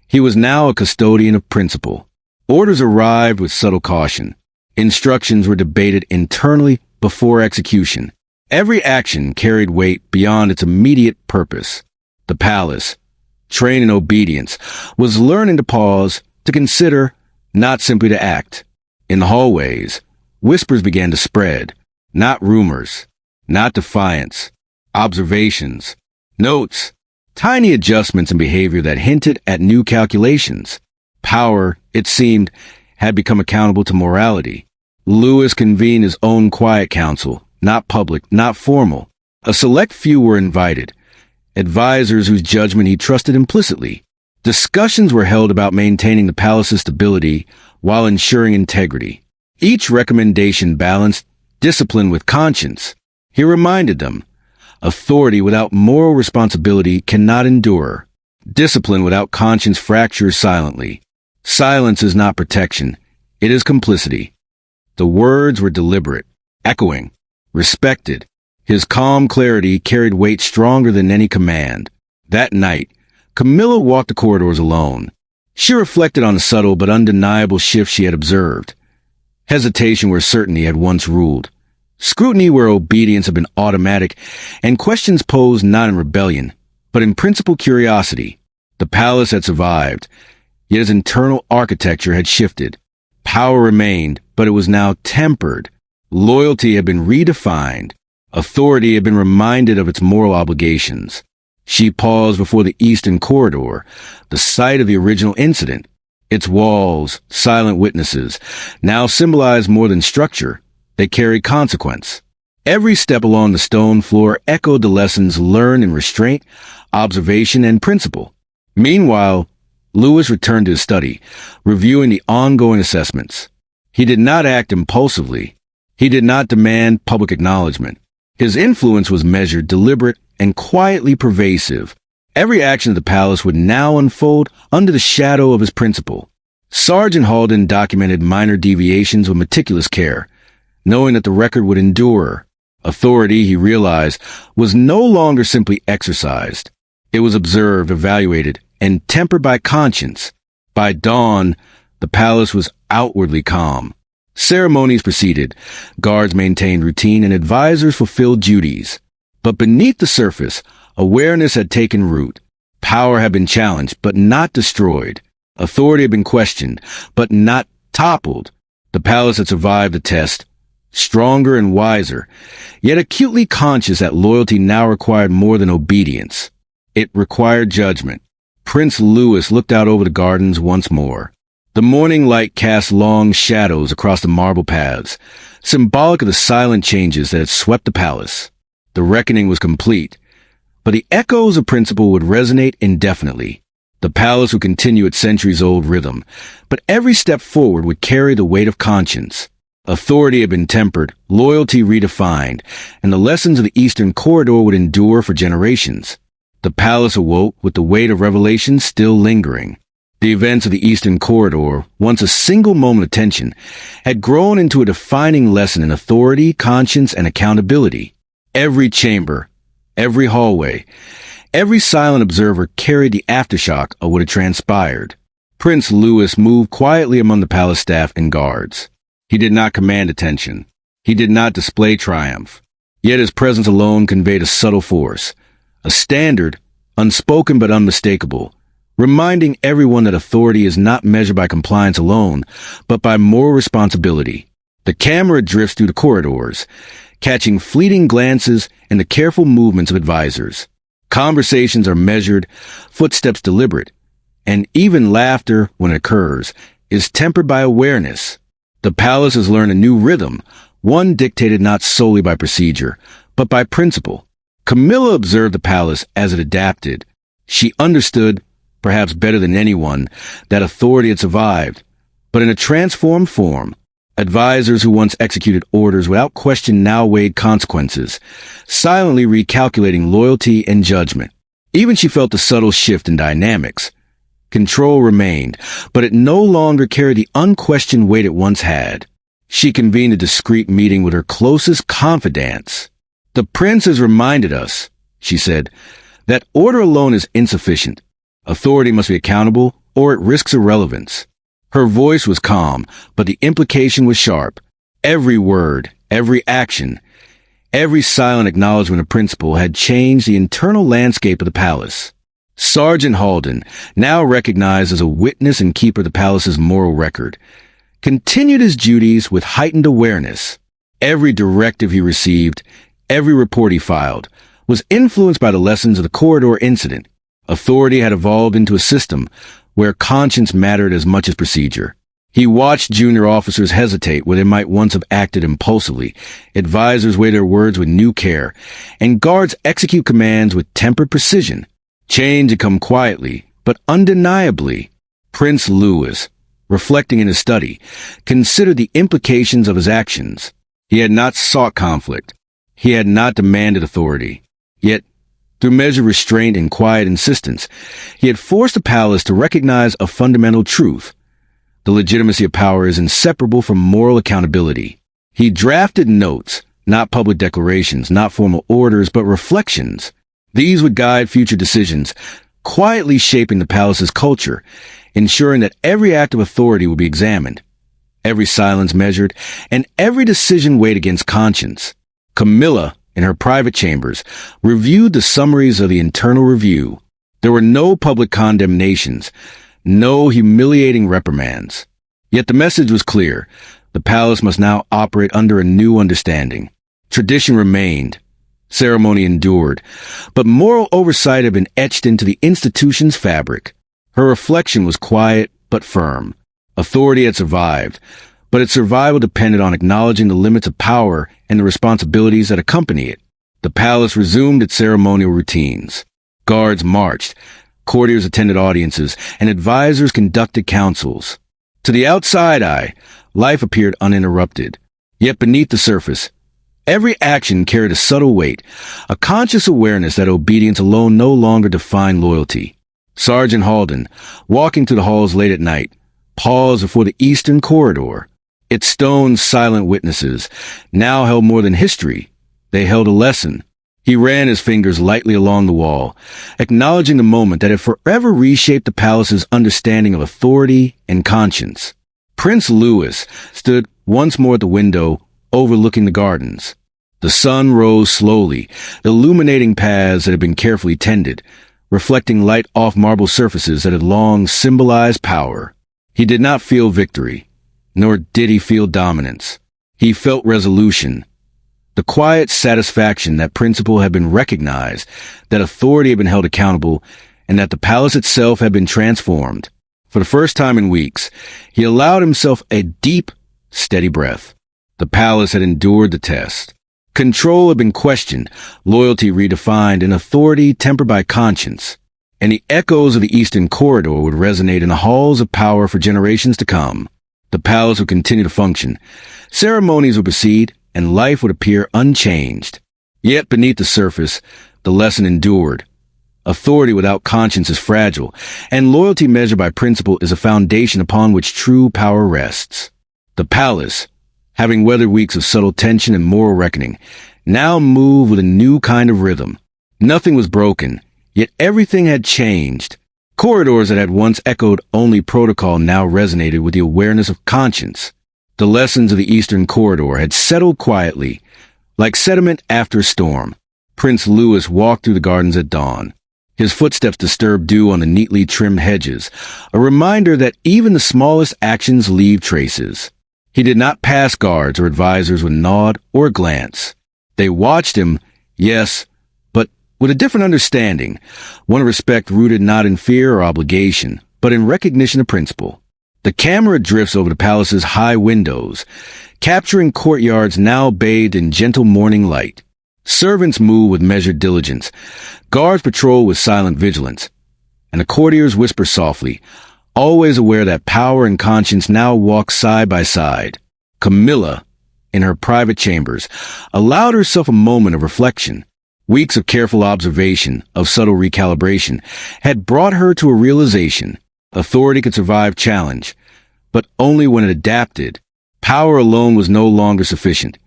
He was now a custodian of principle. Orders arrived with subtle caution. Instructions were debated internally before execution. Every action carried weight beyond its immediate purpose. The palace, trained in obedience, was learning to pause, to consider, not simply to act. In the hallways, Whispers began to spread. Not rumors. Not defiance. Observations. Notes. Tiny adjustments in behavior that hinted at new calculations. Power, it seemed, had become accountable to morality. Lewis convened his own quiet council, not public, not formal. A select few were invited, advisors whose judgment he trusted implicitly. Discussions were held about maintaining the palace's stability while ensuring integrity. Each recommendation balanced discipline with conscience. He reminded them, authority without moral responsibility cannot endure. Discipline without conscience fractures silently. Silence is not protection. It is complicity. The words were deliberate, echoing, respected. His calm clarity carried weight stronger than any command. That night, Camilla walked the corridors alone. She reflected on the subtle but undeniable shift she had observed. Hesitation where certainty had once ruled. Scrutiny where obedience had been automatic, and questions posed not in rebellion, but in principled curiosity. The palace had survived, yet its internal architecture had shifted. Power remained, but it was now tempered. Loyalty had been redefined. Authority had been reminded of its moral obligations. She paused before the eastern corridor, the site of the original incident. Its walls, silent witnesses, now symbolized more than structure. They carried consequence. Every step along the stone floor echoed the lessons learned in restraint, observation, and principle. Meanwhile, Lewis returned to his study, reviewing the ongoing assessments. He did not act impulsively. He did not demand public acknowledgement. His influence was measured, deliberate, and quietly pervasive. Every action of the palace would now unfold under the shadow of his principle. Sergeant Halden documented minor deviations with meticulous care, knowing that the record would endure. Authority, he realized, was no longer simply exercised. It was observed, evaluated, and tempered by conscience. By dawn, the palace was outwardly calm. Ceremonies proceeded, guards maintained routine, and advisors fulfilled duties. But beneath the surface, awareness had taken root. Power had been challenged, but not destroyed. Authority had been questioned, but not toppled. The palace had survived the test, stronger and wiser, yet acutely conscious that loyalty now required more than obedience. It required judgment. Prince Louis looked out over the gardens once more. The morning light cast long shadows across the marble paths, symbolic of the silent changes that had swept the palace. The reckoning was complete, but the echoes of principle would resonate indefinitely. The palace would continue its centuries-old rhythm, but every step forward would carry the weight of conscience. Authority had been tempered, loyalty redefined, and the lessons of the Eastern Corridor would endure for generations. The palace awoke with the weight of revelation still lingering. The events of the Eastern Corridor, once a single moment of tension, had grown into a defining lesson in authority, conscience, and accountability. Every chamber, every hallway, every silent observer carried the aftershock of what had transpired. Prince Louis moved quietly among the palace staff and guards. He did not command attention. He did not display triumph. Yet his presence alone conveyed a subtle force, a standard, unspoken but unmistakable, reminding everyone that authority is not measured by compliance alone, but by moral responsibility. The camera drifts through the corridors, catching fleeting glances and the careful movements of advisors. Conversations are measured, footsteps deliberate, and even laughter, when it occurs, is tempered by awareness. The palace has learned a new rhythm, one dictated not solely by procedure, but by principle. Camilla observed the palace as it adapted. She understood, perhaps better than anyone, that authority had survived, but in a transformed form. Advisors who once executed orders without question now weighed consequences, silently recalculating loyalty and judgment. Even she felt the subtle shift in dynamics. Control remained, but it no longer carried the unquestioned weight it once had. She convened a discreet meeting with her closest confidants. "The prince has reminded us," she said, "that order alone is insufficient. Authority must be accountable, or it risks irrelevance." Her voice was calm, but the implication was sharp. Every word, every action, every silent acknowledgement of principle had changed the internal landscape of the palace. Sergeant Halden, now recognized as a witness and keeper of the palace's moral record, continued his duties with heightened awareness. Every directive he received, every report he filed, was influenced by the lessons of the corridor incident. Authority had evolved into a system where conscience mattered as much as procedure. He watched junior officers hesitate where they might once have acted impulsively, advisors weigh their words with new care, and guards execute commands with tempered precision. Change had come quietly, but undeniably. Prince Louis, reflecting in his study, considered the implications of his actions. He had not sought conflict. He had not demanded authority. Yet, through measured restraint and quiet insistence, he had forced the palace to recognize a fundamental truth. The legitimacy of power is inseparable from moral accountability. He drafted notes, not public declarations, not formal orders, but reflections. These would guide future decisions, quietly shaping the palace's culture, ensuring that every act of authority would be examined, every silence measured, and every decision weighed against conscience. Camilla, in her private chambers, reviewed the summaries of the internal review. There were no public condemnations, no humiliating reprimands. Yet the message was clear. The palace must now operate under a new understanding. Tradition remained. Ceremony endured. But moral oversight had been etched into the institution's fabric. Her reflection was quiet but firm. Authority had survived, but its survival depended on acknowledging the limits of power and the responsibilities that accompany it. The palace resumed its ceremonial routines. Guards marched, courtiers attended audiences, and advisors conducted councils. To the outside eye, life appeared uninterrupted. Yet beneath the surface, every action carried a subtle weight, a conscious awareness that obedience alone no longer defined loyalty. Sergeant Halden, walking through the halls late at night, paused before the eastern corridor. Its stone silent witnesses now held more than history. They held a lesson. He ran his fingers lightly along the wall, acknowledging the moment that had forever reshaped the palace's understanding of authority and conscience. Prince Louis stood once more at the window, overlooking the gardens. The sun rose slowly, illuminating paths that had been carefully tended, reflecting light off marble surfaces that had long symbolized power. He did not feel victory, nor did he feel dominance. He felt resolution. The quiet satisfaction that principle had been recognized, that authority had been held accountable, and that the palace itself had been transformed. For the first time in weeks, he allowed himself a deep, steady breath. The palace had endured the test. Control had been questioned, loyalty redefined, and authority tempered by conscience. And the echoes of the Eastern Corridor would resonate in the halls of power for generations to come. The palace would continue to function. Ceremonies would proceed, and life would appear unchanged. Yet beneath the surface, the lesson endured. Authority without conscience is fragile, and loyalty measured by principle is a foundation upon which true power rests. The palace, having weathered weeks of subtle tension and moral reckoning, now moved with a new kind of rhythm. Nothing was broken, yet everything had changed. Corridors that had once echoed only protocol now resonated with the awareness of conscience. The lessons of the Eastern Corridor had settled quietly, like sediment after a storm. Prince Louis walked through the gardens at dawn. His footsteps disturbed dew on the neatly trimmed hedges, a reminder that even the smallest actions leave traces. He did not pass guards or advisors with a nod or a glance. They watched him, yes, but with a different understanding, one of respect rooted not in fear or obligation, but in recognition of principle. The camera drifts over the palace's high windows, capturing courtyards now bathed in gentle morning light. Servants move with measured diligence, guards patrol with silent vigilance, and the courtiers whisper softly, always aware that power and conscience now walk side by side. Camilla, in her private chambers, allowed herself a moment of reflection. Weeks of careful observation, of subtle recalibration, had brought her to a realization. Authority could survive challenge, but only when it adapted. Power alone was no longer sufficient.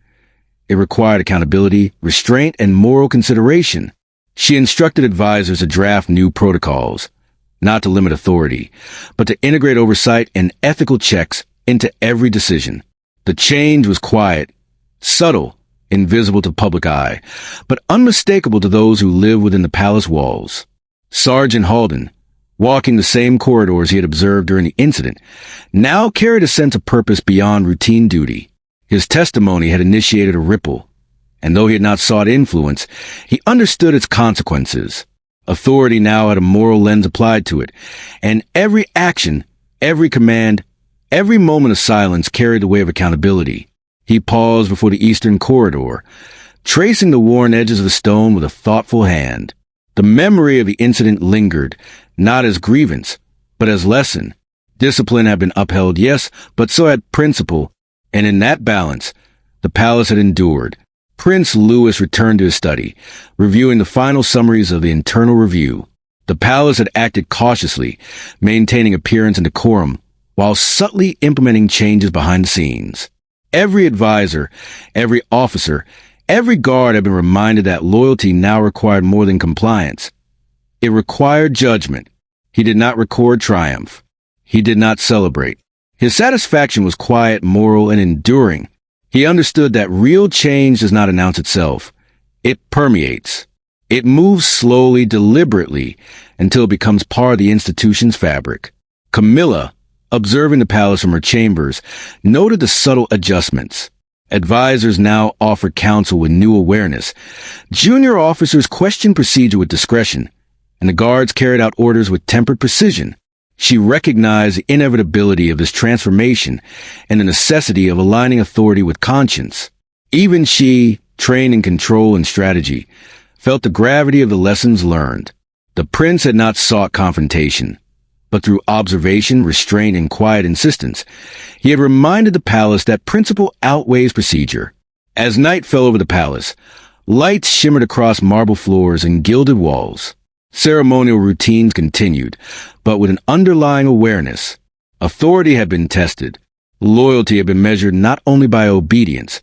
It required accountability, restraint, and moral consideration. She instructed advisors to draft new protocols, not to limit authority, but to integrate oversight and ethical checks into every decision. The change was quiet, subtle, invisible to public eye, but unmistakable to those who live within the palace walls. Sergeant Halden, walking the same corridors he had observed during the incident, now carried a sense of purpose beyond routine duty. His testimony had initiated a ripple, and though he had not sought influence, he understood its consequences. Authority now had a moral lens applied to it, and every action, every command, every moment of silence carried the weight of accountability. He paused before the eastern corridor, tracing the worn edges of the stone with a thoughtful hand. The memory of the incident lingered, not as grievance, but as lesson. Discipline had been upheld, yes, but so had principle, and in that balance, the palace had endured. Prince Louis returned to his study, reviewing the final summaries of the internal review. The palace had acted cautiously, maintaining appearance and decorum, while subtly implementing changes behind the scenes. Every advisor, every officer, every guard had been reminded that loyalty now required more than compliance. It required judgment. He did not record triumph. He did not celebrate. His satisfaction was quiet, moral, and enduring. He understood that real change does not announce itself. It permeates. It moves slowly, deliberately, until it becomes part of the institution's fabric. Camilla, observing the palace from her chambers, noted the subtle adjustments. Advisors now offered counsel with new awareness. Junior officers questioned procedure with discretion, and the guards carried out orders with tempered precision. She recognized the inevitability of this transformation and the necessity of aligning authority with conscience. Even she, trained in control and strategy, felt the gravity of the lessons learned. The prince had not sought confrontation, but through observation, restraint, and quiet insistence, he had reminded the palace that principle outweighs procedure. As night fell over the palace, lights shimmered across marble floors and gilded walls. Ceremonial routines continued, but with an underlying awareness. Authority had been tested. Loyalty had been measured not only by obedience,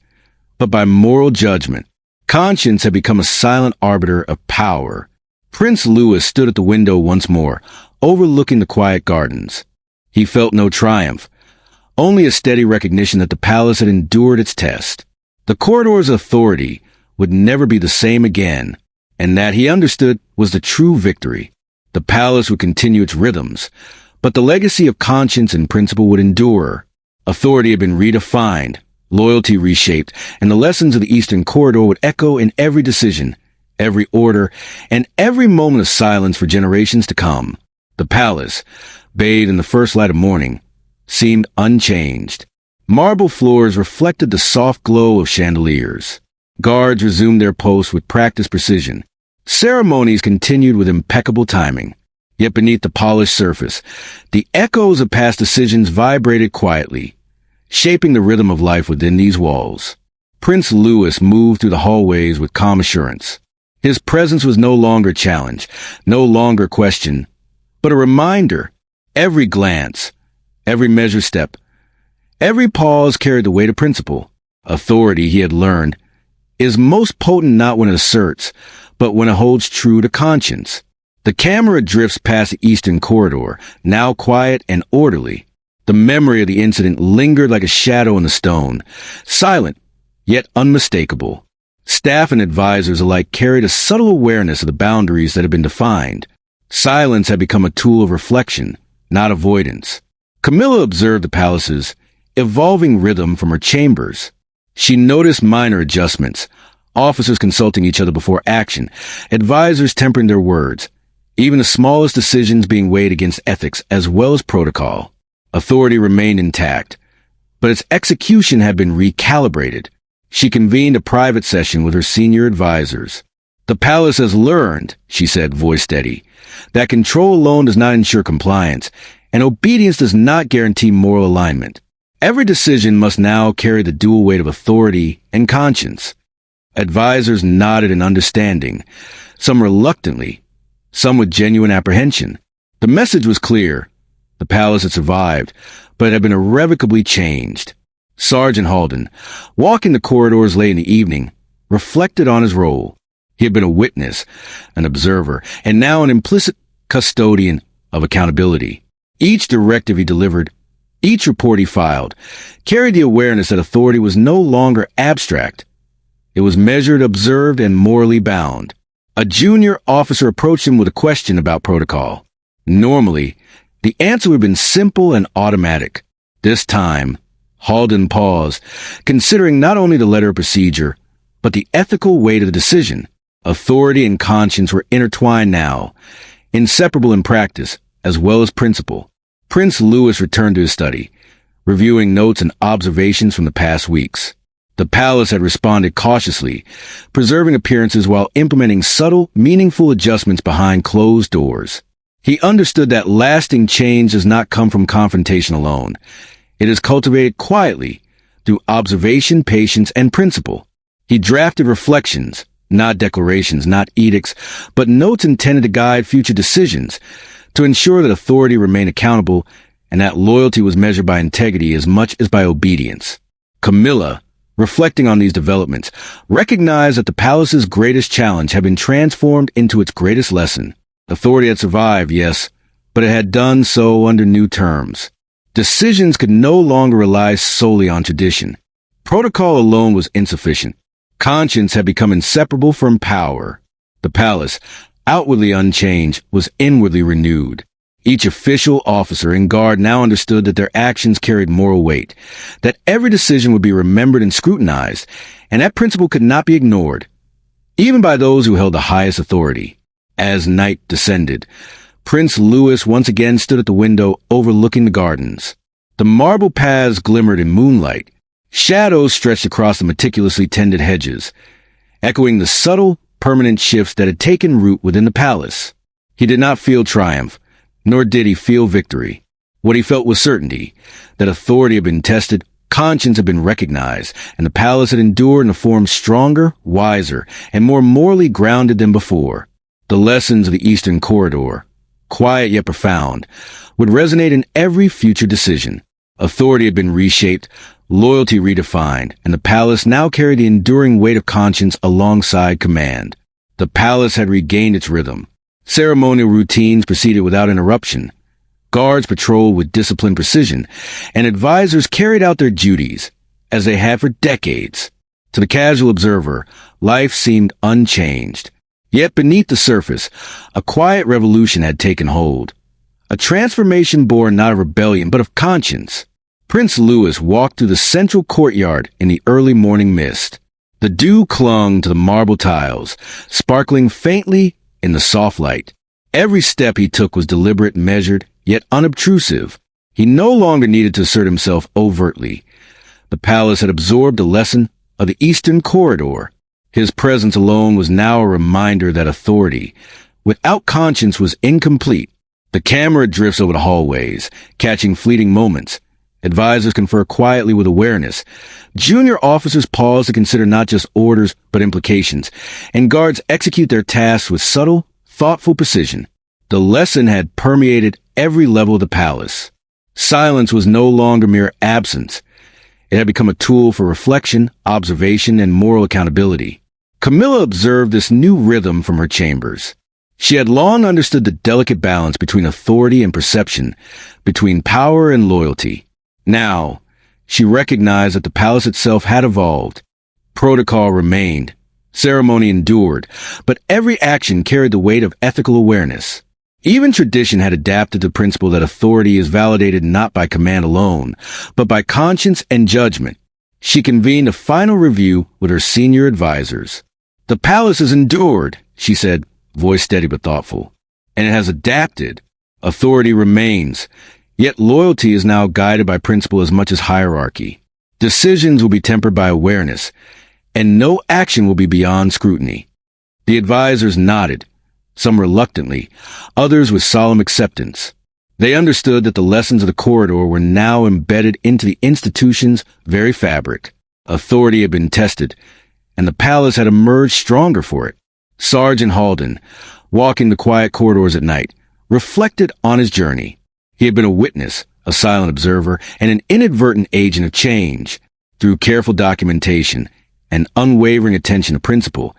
but by moral judgment. Conscience had become a silent arbiter of power. Prince Louis stood at the window once more, overlooking the quiet gardens. He felt no triumph, only a steady recognition that the palace had endured its test. The corridor's authority would never be the same again, and that he understood was the true victory. The palace would continue its rhythms, but the legacy of conscience and principle would endure. Authority had been redefined, loyalty reshaped, and the lessons of the Eastern Corridor would echo in every decision, every order, and every moment of silence for generations to come. The palace, bathed in the first light of morning, seemed unchanged. Marble floors reflected the soft glow of chandeliers. Guards resumed their posts with practiced precision. Ceremonies continued with impeccable timing. Yet beneath the polished surface, the echoes of past decisions vibrated quietly, shaping the rhythm of life within these walls. Prince Louis moved through the hallways with calm assurance. His presence was no longer challenged, no longer questioned, but a reminder. Every glance, every measured step, every pause carried the weight of principle. Authority, he had learned, is most potent not when it asserts, but when it holds true to conscience. The camera drifts past the Eastern Corridor, now quiet and orderly. The memory of the incident lingered like a shadow in the stone, silent, yet unmistakable. Staff and advisors alike carried a subtle awareness of the boundaries that had been defined. Silence had become a tool of reflection, not avoidance. Camilla observed the palace's evolving rhythm from her chambers. She noticed minor adjustments, officers consulting each other before action, advisors tempering their words, even the smallest decisions being weighed against ethics as well as protocol. Authority remained intact, but its execution had been recalibrated. She convened a private session with her senior advisors. "The palace has learned," she said, voice steady, "that control alone does not ensure compliance, and obedience does not guarantee moral alignment. Every decision must now carry the dual weight of authority and conscience." Advisors nodded in understanding, some reluctantly, some with genuine apprehension. The message was clear. The palace had survived, but it had been irrevocably changed. Sergeant Halden, walking the corridors late in the evening, reflected on his role. He had been a witness, an observer, and now an implicit custodian of accountability. Each directive he delivered, each report he filed, carried the awareness that authority was no longer abstract. It was measured, observed, and morally bound. A junior officer approached him with a question about protocol. Normally, the answer would have been simple and automatic. This time, Halden paused, considering not only the letter of procedure, but the ethical weight of the decision. Authority and conscience were intertwined now, inseparable in practice as well as principle. Prince Louis returned to his study, reviewing notes and observations from the past weeks. The palace had responded cautiously, preserving appearances while implementing subtle, meaningful adjustments behind closed doors. He understood that lasting change does not come from confrontation alone. It is cultivated quietly, through observation, patience, and principle. He drafted reflections, not declarations, not edicts, but notes intended to guide future decisions, to ensure that authority remained accountable and that loyalty was measured by integrity as much as by obedience. Camilla, reflecting on these developments, recognized that the palace's greatest challenge had been transformed into its greatest lesson. Authority had survived, yes, but it had done so under new terms. Decisions could no longer rely solely on tradition. Protocol alone was insufficient. Conscience had become inseparable from power. The palace, outwardly unchanged, was inwardly renewed. Each official, officer, and guard now understood that their actions carried moral weight, that every decision would be remembered and scrutinized, and that principle could not be ignored, even by those who held the highest authority. As night descended, Prince Louis once again stood at the window overlooking the gardens. The marble paths glimmered in moonlight. Shadows stretched across the meticulously tended hedges, echoing the subtle, permanent shifts that had taken root within the palace. He did not feel triumph, nor did he feel victory. What he felt was certainty, that authority had been tested, conscience had been recognized, and the palace had endured in a form stronger, wiser, and more morally grounded than before. The lessons of the Eastern Corridor, quiet yet profound, would resonate in every future decision. Authority had been reshaped, loyalty redefined, and the palace now carried the enduring weight of conscience alongside command. The palace had regained its rhythm. Ceremonial routines proceeded without interruption. Guards patrolled with disciplined precision, and advisors carried out their duties, as they had for decades. To the casual observer, life seemed unchanged. Yet beneath the surface, a quiet revolution had taken hold. A transformation born not of rebellion, but of conscience. Prince Louis walked through the central courtyard in the early morning mist. The dew clung to the marble tiles, sparkling faintly in the soft light. Every step he took was deliberate, measured, yet unobtrusive. He no longer needed to assert himself overtly. The palace had absorbed the lesson of the Eastern Corridor. His presence alone was now a reminder that authority, without conscience, was incomplete. The camera drifts over the hallways, catching fleeting moments. Advisors confer quietly with awareness. Junior officers pause to consider not just orders, but implications, and guards execute their tasks with subtle, thoughtful precision. The lesson had permeated every level of the palace. Silence was no longer mere absence. It had become a tool for reflection, observation, and moral accountability. Camilla observed this new rhythm from her chambers. She had long understood the delicate balance between authority and perception, between power and loyalty. Now, she recognized that the palace itself had evolved. Protocol remained. Ceremony endured, but every action carried the weight of ethical awareness. Even tradition had adapted the principle that authority is validated not by command alone, but by conscience and judgment. She convened a final review with her senior advisors. "The palace has endured," she said, voice steady but thoughtful, "and it has adapted. Authority remains, yet loyalty is now guided by principle as much as hierarchy. Decisions will be tempered by awareness, and no action will be beyond scrutiny." The advisors nodded, some reluctantly, others with solemn acceptance. They understood that the lessons of the corridor were now embedded into the institution's very fabric. Authority had been tested, and the palace had emerged stronger for it. Sergeant Halden, walking the quiet corridors at night, reflected on his journey. He had been a witness, a silent observer, and an inadvertent agent of change. Through careful documentation and unwavering attention to principle,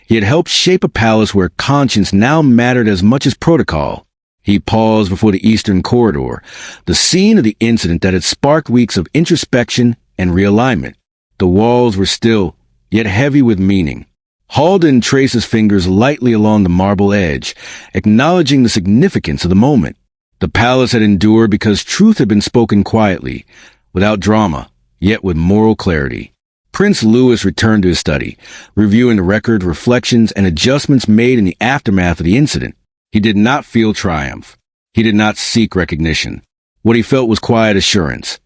he had helped shape a palace where conscience now mattered as much as protocol. He paused before the Eastern Corridor, the scene of the incident that had sparked weeks of introspection and realignment. The walls were still, yet heavy with meaning. Halden traced his fingers lightly along the marble edge, acknowledging the significance of the moment. The palace had endured because truth had been spoken quietly, without drama, yet with moral clarity. Prince Louis returned to his study, reviewing the record, reflections, and adjustments made in the aftermath of the incident. He did not feel triumph. He did not seek recognition. What he felt was quiet assurance.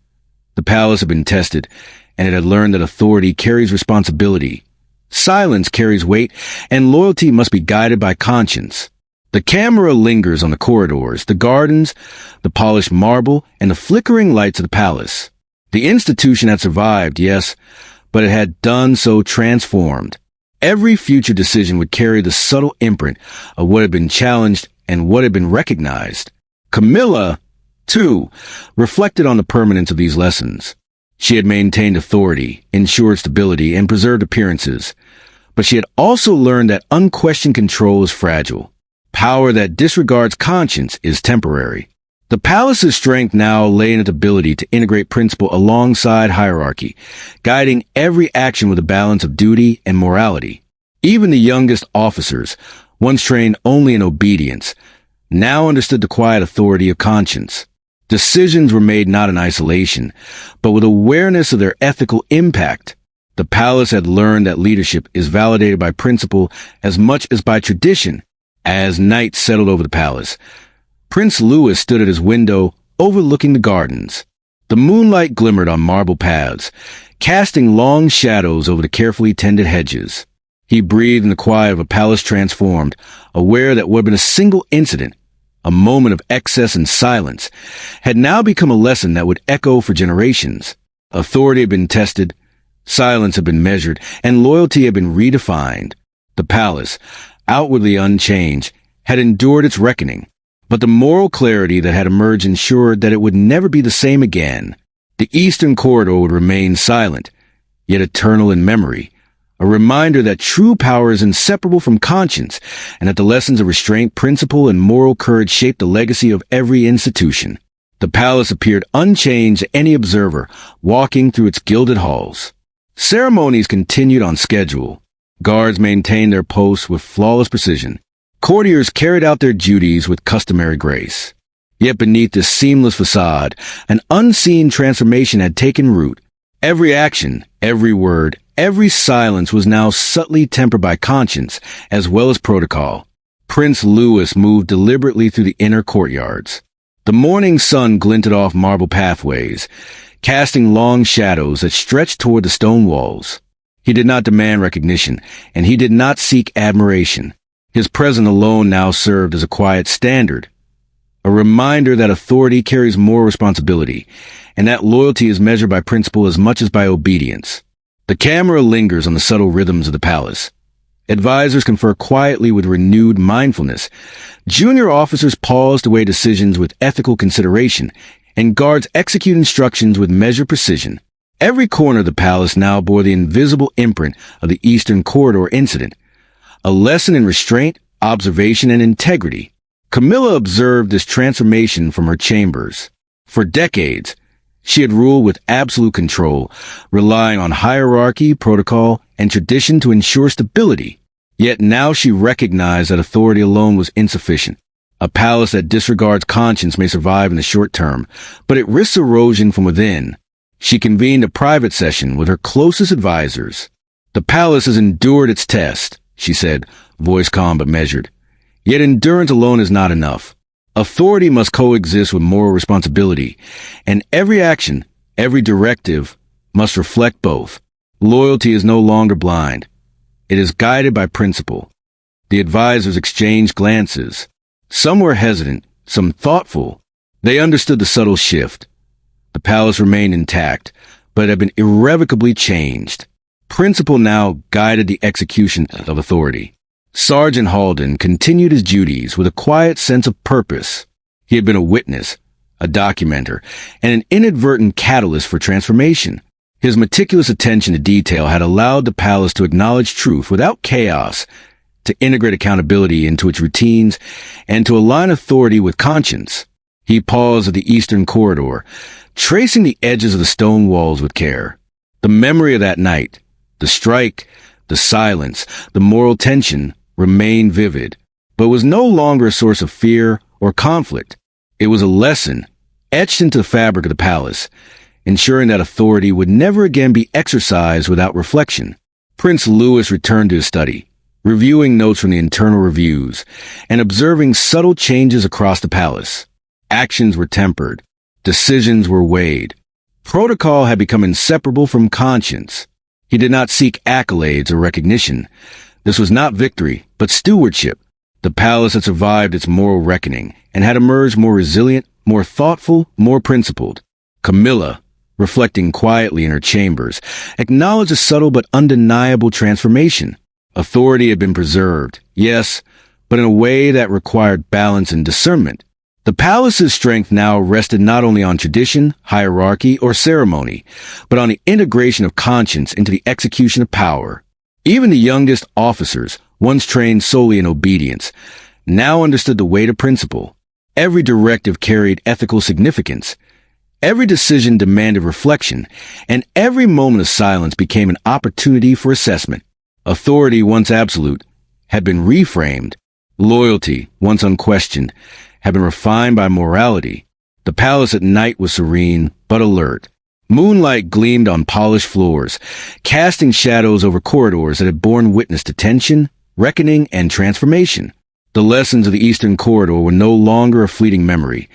The palace had been tested, and it had learned that authority carries responsibility. Silence carries weight, and loyalty must be guided by conscience. The camera lingers on the corridors, the gardens, the polished marble, and the flickering lights of the palace. The institution had survived, yes, but it had done so transformed. Every future decision would carry the subtle imprint of what had been challenged and what had been recognized. Camilla, too, reflected on the permanence of these lessons. She had maintained authority, ensured stability, and preserved appearances. But she had also learned that unquestioned control is fragile. Power that disregards conscience is temporary. The palace's strength now lay in its ability to integrate principle alongside hierarchy, guiding every action with a balance of duty and morality. Even the youngest officers, once trained only in obedience, now understood the quiet authority of conscience. Decisions were made not in isolation, but with awareness of their ethical impact. The palace had learned that leadership is validated by principle as much as by tradition. As night settled over the palace, Prince Louis stood at his window, overlooking the gardens. The moonlight glimmered on marble paths, casting long shadows over the carefully tended hedges. He breathed in the quiet of a palace transformed, aware that what had been a single incident, a moment of excess and silence, had now become a lesson that would echo for generations. Authority had been tested, silence had been measured, and loyalty had been redefined. The palace, outwardly unchanged, had endured its reckoning, but the moral clarity that had emerged ensured that it would never be the same again. The eastern corridor would remain silent, yet eternal in memory, a reminder that true power is inseparable from conscience, and that the lessons of restraint, principle, and moral courage shape the legacy of every institution. The palace appeared unchanged to any observer walking through its gilded halls. Ceremonies continued on schedule. Guards maintained their posts with flawless precision. Courtiers carried out their duties with customary grace. Yet beneath this seamless facade, an unseen transformation had taken root. Every action, every word, every silence was now subtly tempered by conscience as well as protocol. Prince Louis moved deliberately through the inner courtyards. The morning sun glinted off marble pathways, casting long shadows that stretched toward the stone walls. He did not demand recognition, and he did not seek admiration. His presence alone now served as a quiet standard, a reminder that authority carries more responsibility, and that loyalty is measured by principle as much as by obedience. The camera lingers on the subtle rhythms of the palace. Advisors confer quietly with renewed mindfulness. Junior officers pause to weigh decisions with ethical consideration, and guards execute instructions with measured precision. Every corner of the palace now bore the invisible imprint of the Eastern Corridor incident, a lesson in restraint, observation, and integrity. Camilla observed this transformation from her chambers. For decades, she had ruled with absolute control, relying on hierarchy, protocol, and tradition to ensure stability. Yet now she recognized that authority alone was insufficient. A palace that disregards conscience may survive in the short term, but it risks erosion from within. She convened a private session with her closest advisors. "The palace has endured its test," she said, voice calm but measured. "Yet endurance alone is not enough. Authority must coexist with moral responsibility, and every action, every directive, must reflect both. Loyalty is no longer blind. It is guided by principle." The advisors exchanged glances. Some were hesitant, some thoughtful. They understood the subtle shift. The palace remained intact, but it had been irrevocably changed. Principle now guided the execution of authority. Sergeant Halden continued his duties with a quiet sense of purpose. He had been a witness, a documenter, and an inadvertent catalyst for transformation. His meticulous attention to detail had allowed the palace to acknowledge truth without chaos, to integrate accountability into its routines, and to align authority with conscience. He paused at the eastern corridor, tracing the edges of the stone walls with care. The memory of that night, the strike, The silence, the moral tension, remained vivid, but was no longer a source of fear or conflict. It was a lesson, etched into the fabric of the palace, ensuring that authority would never again be exercised without reflection. Prince Louis returned to his study, reviewing notes from the internal reviews and observing subtle changes across the palace. Actions were tempered. Decisions were weighed. Protocol had become inseparable from conscience. He did not seek accolades or recognition. This was not victory, but stewardship. The palace had survived its moral reckoning and had emerged more resilient, more thoughtful, more principled. Camilla, reflecting quietly in her chambers, acknowledged a subtle but undeniable transformation. Authority had been preserved, yes, but in a way that required balance and discernment. The palace's strength now rested not only on tradition, hierarchy, or ceremony, but on the integration of conscience into the execution of power. Even the youngest officers, once trained solely in obedience, now understood the weight of principle. Every directive carried ethical significance. Every decision demanded reflection, and every moment of silence became an opportunity for assessment. Authority, once absolute, had been reframed. Loyalty, once unquestioned, had been refined by morality. The palace at night was serene, but alert. Moonlight gleamed on polished floors, casting shadows over corridors that had borne witness to tension, reckoning, and transformation. The lessons of the Eastern Corridor were no longer a fleeting memory.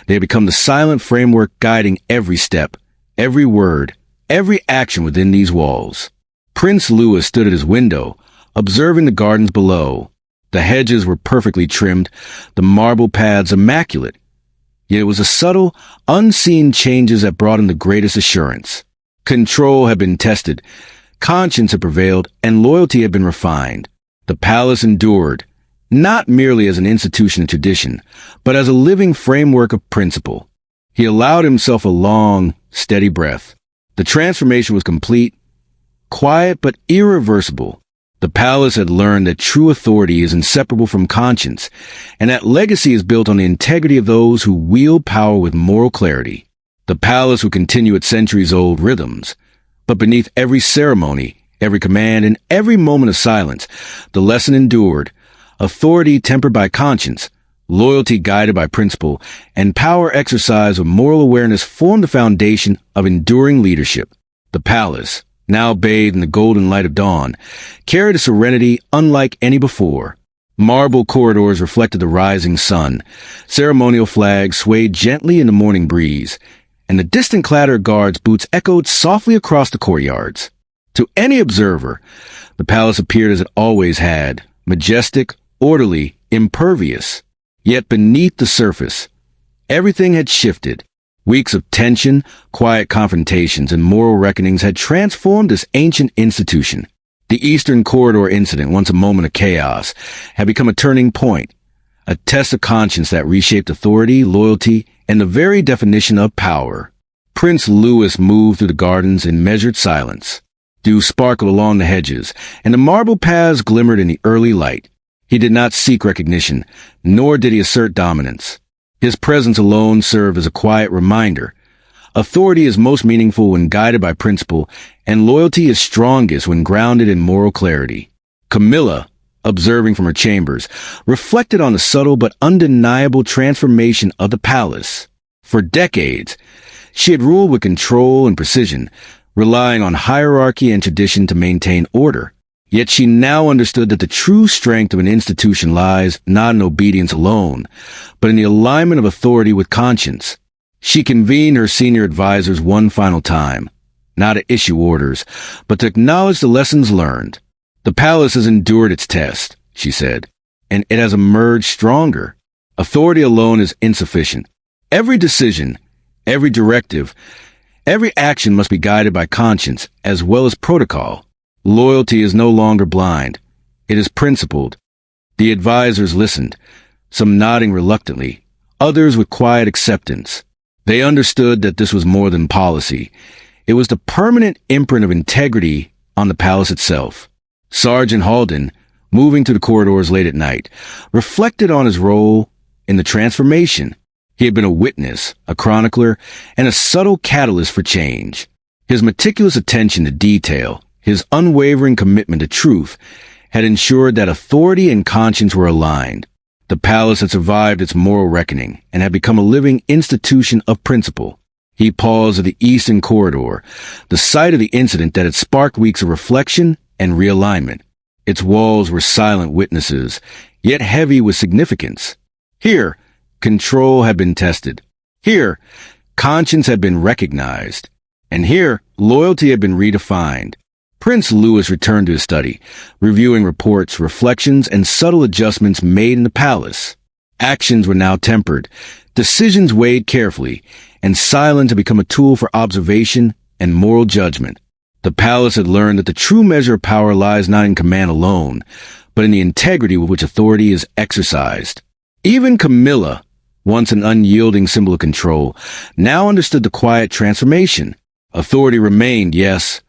They had become the silent framework guiding every step, every word, every action within these walls. Prince Louis stood at his window, observing the gardens below. The hedges were perfectly trimmed, the marble paths immaculate. Yet it was the subtle, unseen changes that brought him the greatest assurance. Control had been tested, conscience had prevailed, and loyalty had been refined. The palace endured, not merely as an institution of tradition, but as a living framework of principle. He allowed himself a long, steady breath. The transformation was complete, quiet but irreversible. The palace had learned that true authority is inseparable from conscience, and that legacy is built on the integrity of those who wield power with moral clarity. The palace would continue its centuries-old rhythms, but beneath every ceremony, every command, and every moment of silence, the lesson endured: authority tempered by conscience, loyalty guided by principle, and power exercised with moral awareness formed the foundation of enduring leadership. The palace, now bathed in the golden light of dawn, carried a serenity unlike any before. Marble corridors reflected the rising sun, ceremonial flags swayed gently in the morning breeze, and the distant clatter of guards' boots echoed softly across the courtyards. To any observer, the palace appeared as it always had, majestic, orderly, impervious. Yet beneath the surface, everything had shifted. Weeks of tension, quiet confrontations, and moral reckonings had transformed this ancient institution. The Eastern Corridor incident, once a moment of chaos, had become a turning point, a test of conscience that reshaped authority, loyalty, and the very definition of power. Prince Louis moved through the gardens in measured silence. Dew sparkled along the hedges, and the marble paths glimmered in the early light. He did not seek recognition, nor did he assert dominance. His presence alone served as a quiet reminder. Authority is most meaningful when guided by principle, and loyalty is strongest when grounded in moral clarity. Camilla, observing from her chambers, reflected on the subtle but undeniable transformation of the palace. For decades, she had ruled with control and precision, relying on hierarchy and tradition to maintain order. Yet she now understood that the true strength of an institution lies not in obedience alone, but in the alignment of authority with conscience. She convened her senior advisors one final time, not to issue orders, but to acknowledge the lessons learned. The palace has endured its test, she said, and it has emerged stronger. Authority alone is insufficient. Every decision, every directive, every action must be guided by conscience as well as protocol. Loyalty is no longer blind. It is principled. The advisors listened, some nodding reluctantly, others with quiet acceptance. They understood that this was more than policy. It was the permanent imprint of integrity on the palace itself. Sergeant Halden, moving through the corridors late at night, reflected on his role in the transformation. He had been a witness, a chronicler, and a subtle catalyst for change. His meticulous attention to detail, His unwavering commitment to truth had ensured that authority and conscience were aligned. The palace had survived its moral reckoning and had become a living institution of principle. He paused at the eastern corridor, the site of the incident that had sparked weeks of reflection and realignment. Its walls were silent witnesses, yet heavy with significance. Here, control had been tested. Here, conscience had been recognized. And here, loyalty had been redefined. Prince Louis returned to his study, reviewing reports, reflections, and subtle adjustments made in the palace. Actions were now tempered, decisions weighed carefully, and silence had become a tool for observation and moral judgment. The palace had learned that the true measure of power lies not in command alone, but in the integrity with which authority is exercised. Even Camilla, once an unyielding symbol of control, now understood the quiet transformation. Authority remained, yes,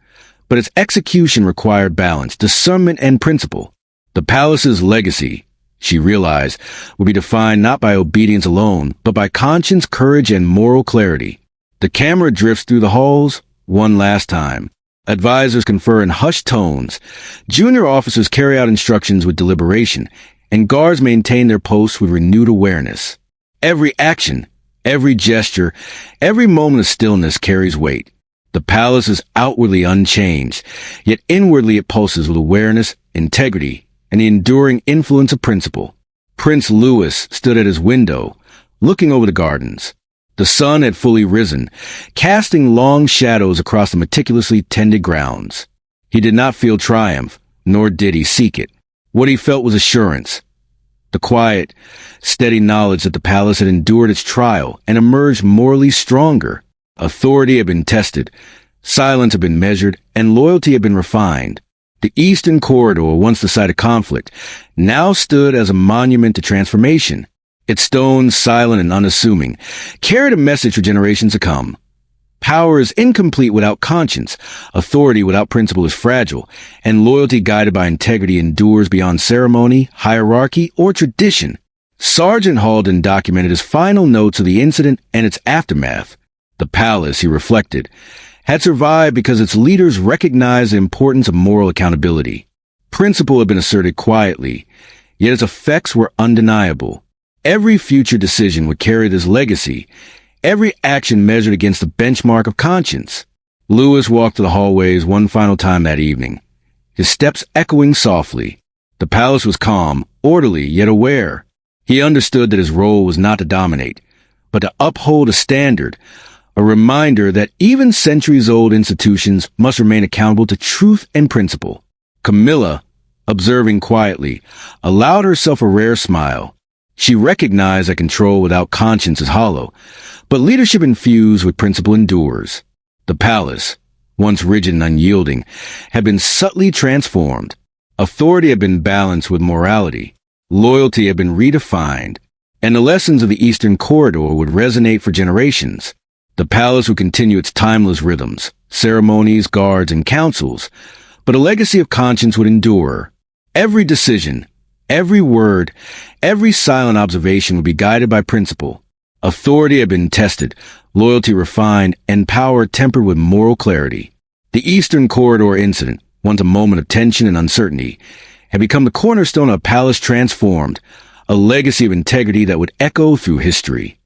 but its execution required balance, discernment, and principle. The palace's legacy, she realized, would be defined not by obedience alone, but by conscience, courage, and moral clarity. The camera drifts through the halls one last time. Advisors confer in hushed tones. Junior officers carry out instructions with deliberation, and guards maintain their posts with renewed awareness. Every action, every gesture, every moment of stillness carries weight. The palace is outwardly unchanged, yet inwardly it pulses with awareness, integrity, and the enduring influence of principle. Prince Louis stood at his window, looking over the gardens. The sun had fully risen, casting long shadows across the meticulously tended grounds. He did not feel triumph, nor did he seek it. What he felt was assurance. The quiet, steady knowledge that the palace had endured its trial and emerged morally stronger. Authority had been tested, silence had been measured, and loyalty had been refined. The eastern corridor, once the site of conflict, now stood as a monument to transformation. Its stones, silent and unassuming, carried a message for generations to come. Power is incomplete without conscience, authority without principle is fragile, and loyalty guided by integrity endures beyond ceremony, hierarchy, or tradition. Sergeant Halden documented his final notes of the incident and its aftermath. The palace, he reflected, had survived because its leaders recognized the importance of moral accountability. Principle had been asserted quietly, yet its effects were undeniable. Every future decision would carry this legacy, every action measured against the benchmark of conscience. Louis walked to the hallways one final time that evening, his steps echoing softly. The palace was calm, orderly, yet aware. He understood that his role was not to dominate, but to uphold a standard, a reminder that even centuries-old institutions must remain accountable to truth and principle. Camilla, observing quietly, allowed herself a rare smile. She recognized that control without conscience is hollow, but leadership infused with principle endures. The palace, once rigid and unyielding, had been subtly transformed. Authority had been balanced with morality. Loyalty had been redefined, and the lessons of the Eastern Corridor would resonate for generations. The palace would continue its timeless rhythms, ceremonies, guards, and councils, but a legacy of conscience would endure. Every decision, every word, every silent observation would be guided by principle. Authority had been tested, loyalty refined, and power tempered with moral clarity. The Eastern Corridor incident, once a moment of tension and uncertainty, had become the cornerstone of a palace transformed, a legacy of integrity that would echo through history.